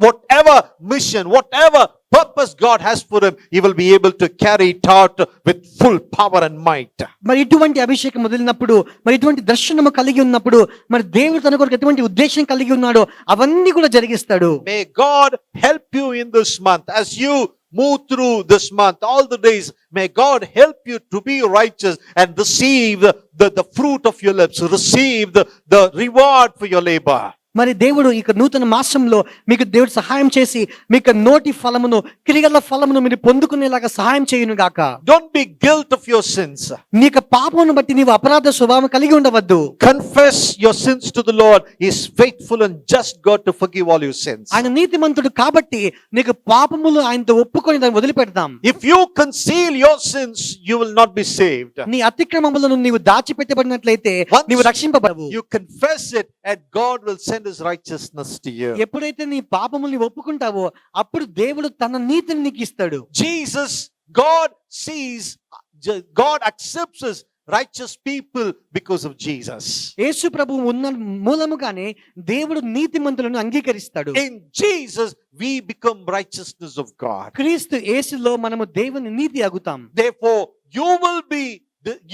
whatever mission, whatever purpose God has for him, he will be able to carry it out with full power and might. మరి ఇటువంటి అభిషేకం వదిలినప్పుడు, మరి ఇటువంటి దర్శనము కలిగి ఉన్నప్పుడు, మరి దేవుడు తన కొరకు ఎటువంటి ఉద్దేశం కలిగి ఉన్నాడో అవన్నీ కూడా జరిగిస్తాడు. May God help you in this month as you move through this month, all the days. May God help you to be righteous and receive the fruit of your lips, receive the reward for your labor. మరి దేవుడు ఇక నూతన మాసంలో మీకు దేవుడు సహాయం చేసి మీకు నోటి ఫలమును క్రియల ఫలమును మీరు పొందుకునేలాగా సహాయం చేయును గాక. Don't be guilt of your sins. నీకు పాపమును బట్టి నీవు అపరాధ స్వభావం కలిగి ఉండవద్దు. Confess your sins to the Lord. He is faithful and just God to forgive all your sins. ఆయన నీతిమంతుడు కాబట్టి నీకు పాపములు ఆయనతో ఒప్పుకొని దాన్ని వదిలిపెడదాం. If you conceal your sins, you will not be saved. నీ అతిక్రమములను నీవు దాచిపెట్టబడినట్లయితే నీవు రక్షింపబడవు. You confess it and God will send his righteousness to you. ఎప్పుడైతే నీ పాపముల్ని ఒప్పుకుంటావో అప్పుడు దేవుడు తన నీతిని నీకు ఇస్తాడు. Jesus, God sees, God accepts his righteous people because of Jesus. యేసు ప్రభువు ఉన్న మూలముగానే దేవుడు నీతిమంతులను అంగీకరిస్తాడు. In Jesus we become righteousness of God. క్రీస్తు యేసులో మనము దేవుని నీతి అగుతాం. Therefore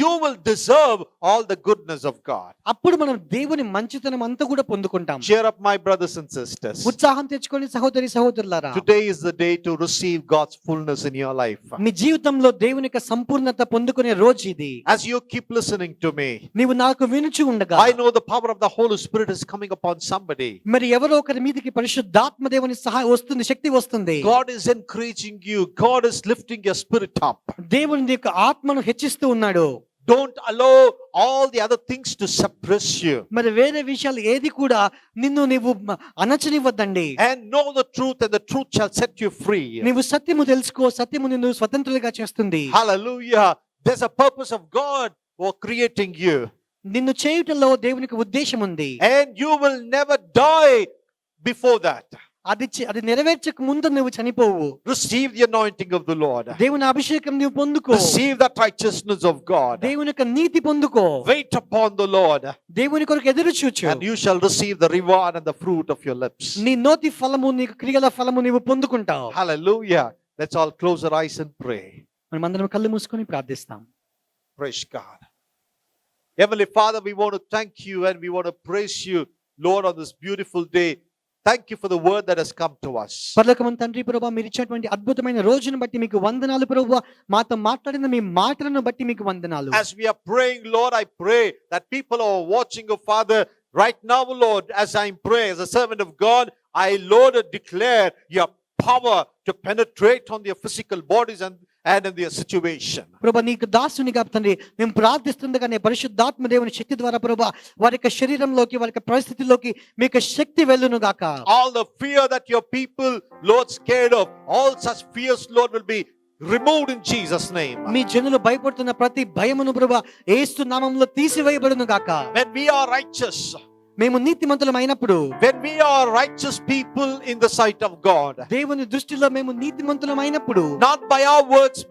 you will deserve all the goodness of God. అప్పుడు మనం దేవుని మంచితనం అంతా కూడా పొందుకుంటాం. Cheer up my brothers and sisters. ఉత్సాహం తెచ్చుకొని సహోదరి సహోదరులారా, Today is the day to receive God's fullness in your life. మీ జీవితంలో దేవుని యొక్క సంపూర్ణత పొందుకునే రోజు ఇది. As you keep listening to me, నీవు నాకు వినుచు ఉండగా I know the power of the Holy Spirit is coming upon somebody. మరి ఎవరో ఒకరి మీదకి పరిశుద్ధాత్మ దేవుని సహాయం వస్తుంది, శక్తి వస్తుంది. God is encouraging you. God is lifting your spirit up. దేవుని యొక్క ఆత్మను హెచ్చిస్తూ ఉన్నాడు. Don't allow all the other things to suppress you. మరి వేరే విషయాలు ఏది కూడా నిన్ను నీవు అణచనివ్వద్దండి. And know the truth, and the truth shall set you free. నీవు సత్యము తెలుసుకో, సత్యము నిన్ను స్వతంత్రులుగా చేస్తుంది. Hallelujah. There's a purpose of God for creating you. నిన్ను చేయుటలో దేవునికి ఉద్దేశం ఉంది. And you will never die before that. అది నెరవేర్చక ముందు నువ్వు చనిపోవు. Receive the anointing of the Lord. దేవుని అభిషేకం నువ్వు పొందుకో. Receive that righteousness of God. దేవుని యొక్క నీతి పొందుకో. Wait upon the Lord. దేవుని కొరకు ఎదురు చూచు. And you shall receive the reward and the fruit of your lips. నీ నోటి ఫలము, నీ క్రియల ఫలము నీవు పొందుకుంటావు. Hallelujah. Let's all close our eyes and pray. మనమందరం కళ్ళు మూసుకొని ప్రార్థిస్తాం. Praise God. Heavenly Father, we want to thank you and we want to praise you, Lord, on this beautiful day. Thank you for the word that has come to us. పరలోకమందు తండ్రి ప్రభువా, మీరు ఇచ్చినటువంటి అద్భుతమైన రోజును బట్టి మీకు వందనాలు ప్రభువా. మాతో మాట్లాడిన మీ మాటలను బట్టి మీకు వందనాలు. As we are praying, Lord, I pray that people are watching, oh Father, right now, Lord, as I pray as a servant of God, I, Lord, declare your power to penetrate on their physical bodies and in their situation. ప్రభువా, నీకు దాసునిగా తండ్రి మేము ప్రార్థిస్తుండగానే పరిశుద్ధాత్మ దేవుని శక్తి ద్వారా ప్రభువా వారి యొక్క శరీరంలోకి, వారి యొక్క పరిస్థితిలోకి మీకు శక్తి వెళ్ళును గాక. All the fear that your people, Lord, scared of, all such fears, Lord, will be removed in Jesus' name. మీ జనులు భయపడుతున్న ప్రతి భయమును ప్రభువా యేసు నామములో తీసివేయబడును గాక. When we are righteous, మేము నీతిమంతులమైనప్పుడు, when we are righteous people in the sight of God, దేవుని దృష్టిలో మేము నీతిమంతులమైనప్పుడు, not by our works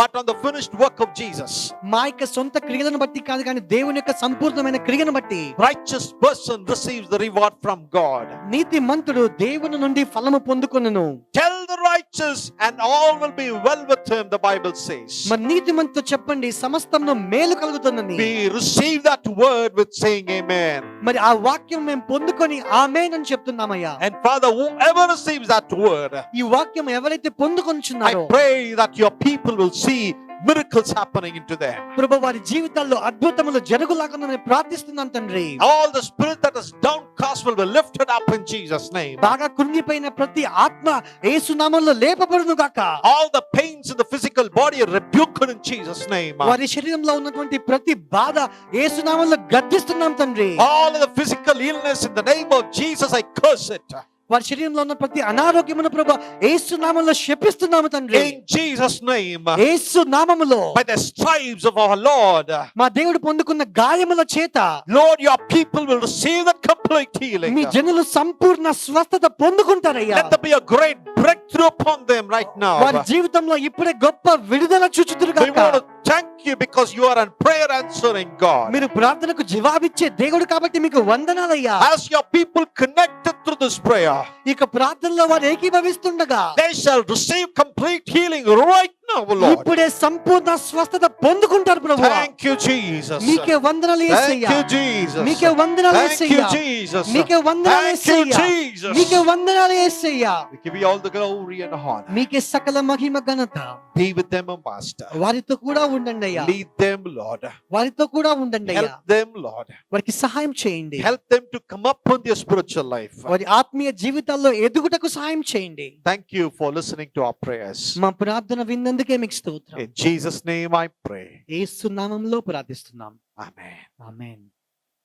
but on the finished work of Jesus, మా యొక్క సొంత క్రియలను బట్టి కాదు కానీ దేవుని యొక్క సంపూర్ణమైన క్రియను బట్టి righteous person receives the reward from God. నీతిమంతుడు దేవుని నుండి ఫలము పొందుకొనును. Tell the righteous and all will be well with him, the Bible says. మరి నీతిమంతుడు చెప్పండి సమస్తంలో మేలు కలుగుతుందని. We receive that word with saying amen. మరి ఆ వాక్యం మేము పొందుకొని ఆమేన్ అని చెప్తున్నామయ్యా. And Father, whoever receives that word, ఈ వాక్యం ఎవరైతే I పొందుకొనుచున్నారో pray that your people will see miracles happening into them. ప్రభు వారి జీవితాల్లో అద్భుతములు జరుగులాగా నేను ప్రార్థిస్తున్నాను తండ్రి. All the spirit that is downcast will be lifted up in Jesus' name. బాగా కృంగిపోయిన ప్రతి ఆత్మ యేసు నామములో లేపబడును గాక. All the pains in the physical body are rebuked in Jesus' name. వారి శరీరంలో ఉన్నటువంటి ప్రతి బాధ యేసు నామములో గద్దిస్తున్నాం తండ్రి. All of the physical illness in the name of Jesus, I curse it. వారి శరీరంలో ఉన్న ప్రతి అనారోగ్యమును ప్రభు యేసు నామములో శపిస్తున్నాము తండ్రి. In Jesus' name. యేసు నామములో By the stripes of our Lord. మా దేవుడు పొందుకున్న గాయముల చేత Lord, your people will receive that complete healing. మీ జనులు సంపూర్ణ స్వస్థత పొందుకుంటారయ్యా. Let there be a great breakthrough upon them right now. వారి జీవితంలో ఇప్పుడే గొప్ప విడుదల చూచుదురు We గాక. want to thank you because you are a prayer answering God. మీరు ప్రార్థనకు జవాబిచ్చే దేవుడు కాబట్టి మీకు వందనాలయ్యా. As your people connected through this prayer, ఇక ప్రార్థనలో వారు ఏకీభవిస్తుండగా they shall receive complete healing right now, Lord. ఇప్పుడే సంపూర్ణ స్వస్థత పొందుకుంటారు ప్రభువా. Thank you, Jesus. మీకే వందనాలు Thank యేసయ్యా. you, Jesus. మీకే వందనాలు Thank you, యేసయ్యా. Jesus. మీకే వందనాలు Thank you, యేసయ్యా. Jesus. మీకే వందనాలు యేసయ్యా. We give you all the glory and honor. మీకే సకల మహిమ ఘనత. Be with them, O Master. వారితో కూడా ఉండండి అయ్యా. Lead them, Lord. వారితో కూడా ఉండండి అయ్యా. Help them, Lord. వారికి సహాయం చేయండి. Help them to come up on their spiritual life. వారి ఆత్మీయ జీవితాల్లో ఎదుగుటకు సహాయం చేయండి. Thank you for listening to our prayers. మా ప్రార్థన విన్నందుకే మీకు స్తోత్రం. In Jesus' name I pray. యేసు నామములో ప్రార్థిస్తున్నాం. Amen. ఆమేన్.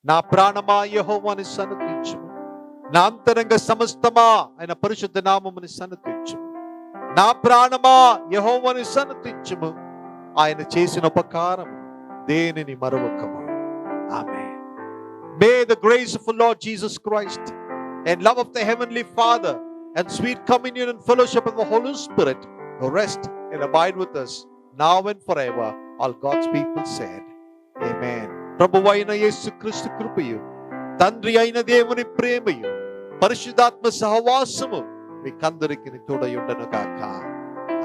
నా ప్రాణమా యెహోవాని సన్నతించుము, నా అంతరంగ సమస్తమా ఆయన పరిశుద్ధ నామముని సన్నతించుము. నా ప్రాణమా యెహోవాని సన్నతించుము, ఆయన చేసిన ఉపకారం దేనిని మరువకము. Amen. May the grace of our Lord Jesus Christ and love of the Heavenly Father and sweet communion and fellowship of the Holy Spirit rest and abide with us now and forever. All God's people said, Amen. ప్రభువైన యేసుక్రీస్తు కృపయు, తండ్రి అయిన దేవుని ప్రేమయు, పరిశుద్ధాత్మ సహవాసము మీకందరికి తోడయుండును గాక.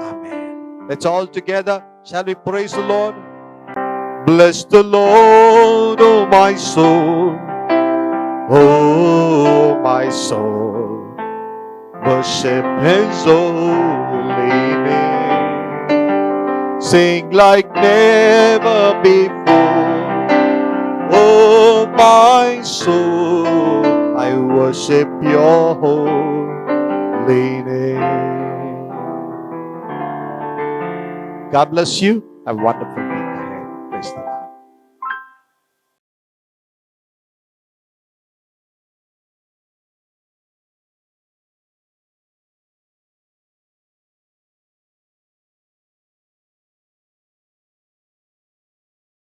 Amen. Let's all together, shall we praise the Lord? Bless the Lord, oh my soul. Oh my soul. Worship His holy name. Sing like never before. Oh my soul, I worship your holy name. God bless you. Have a wonderful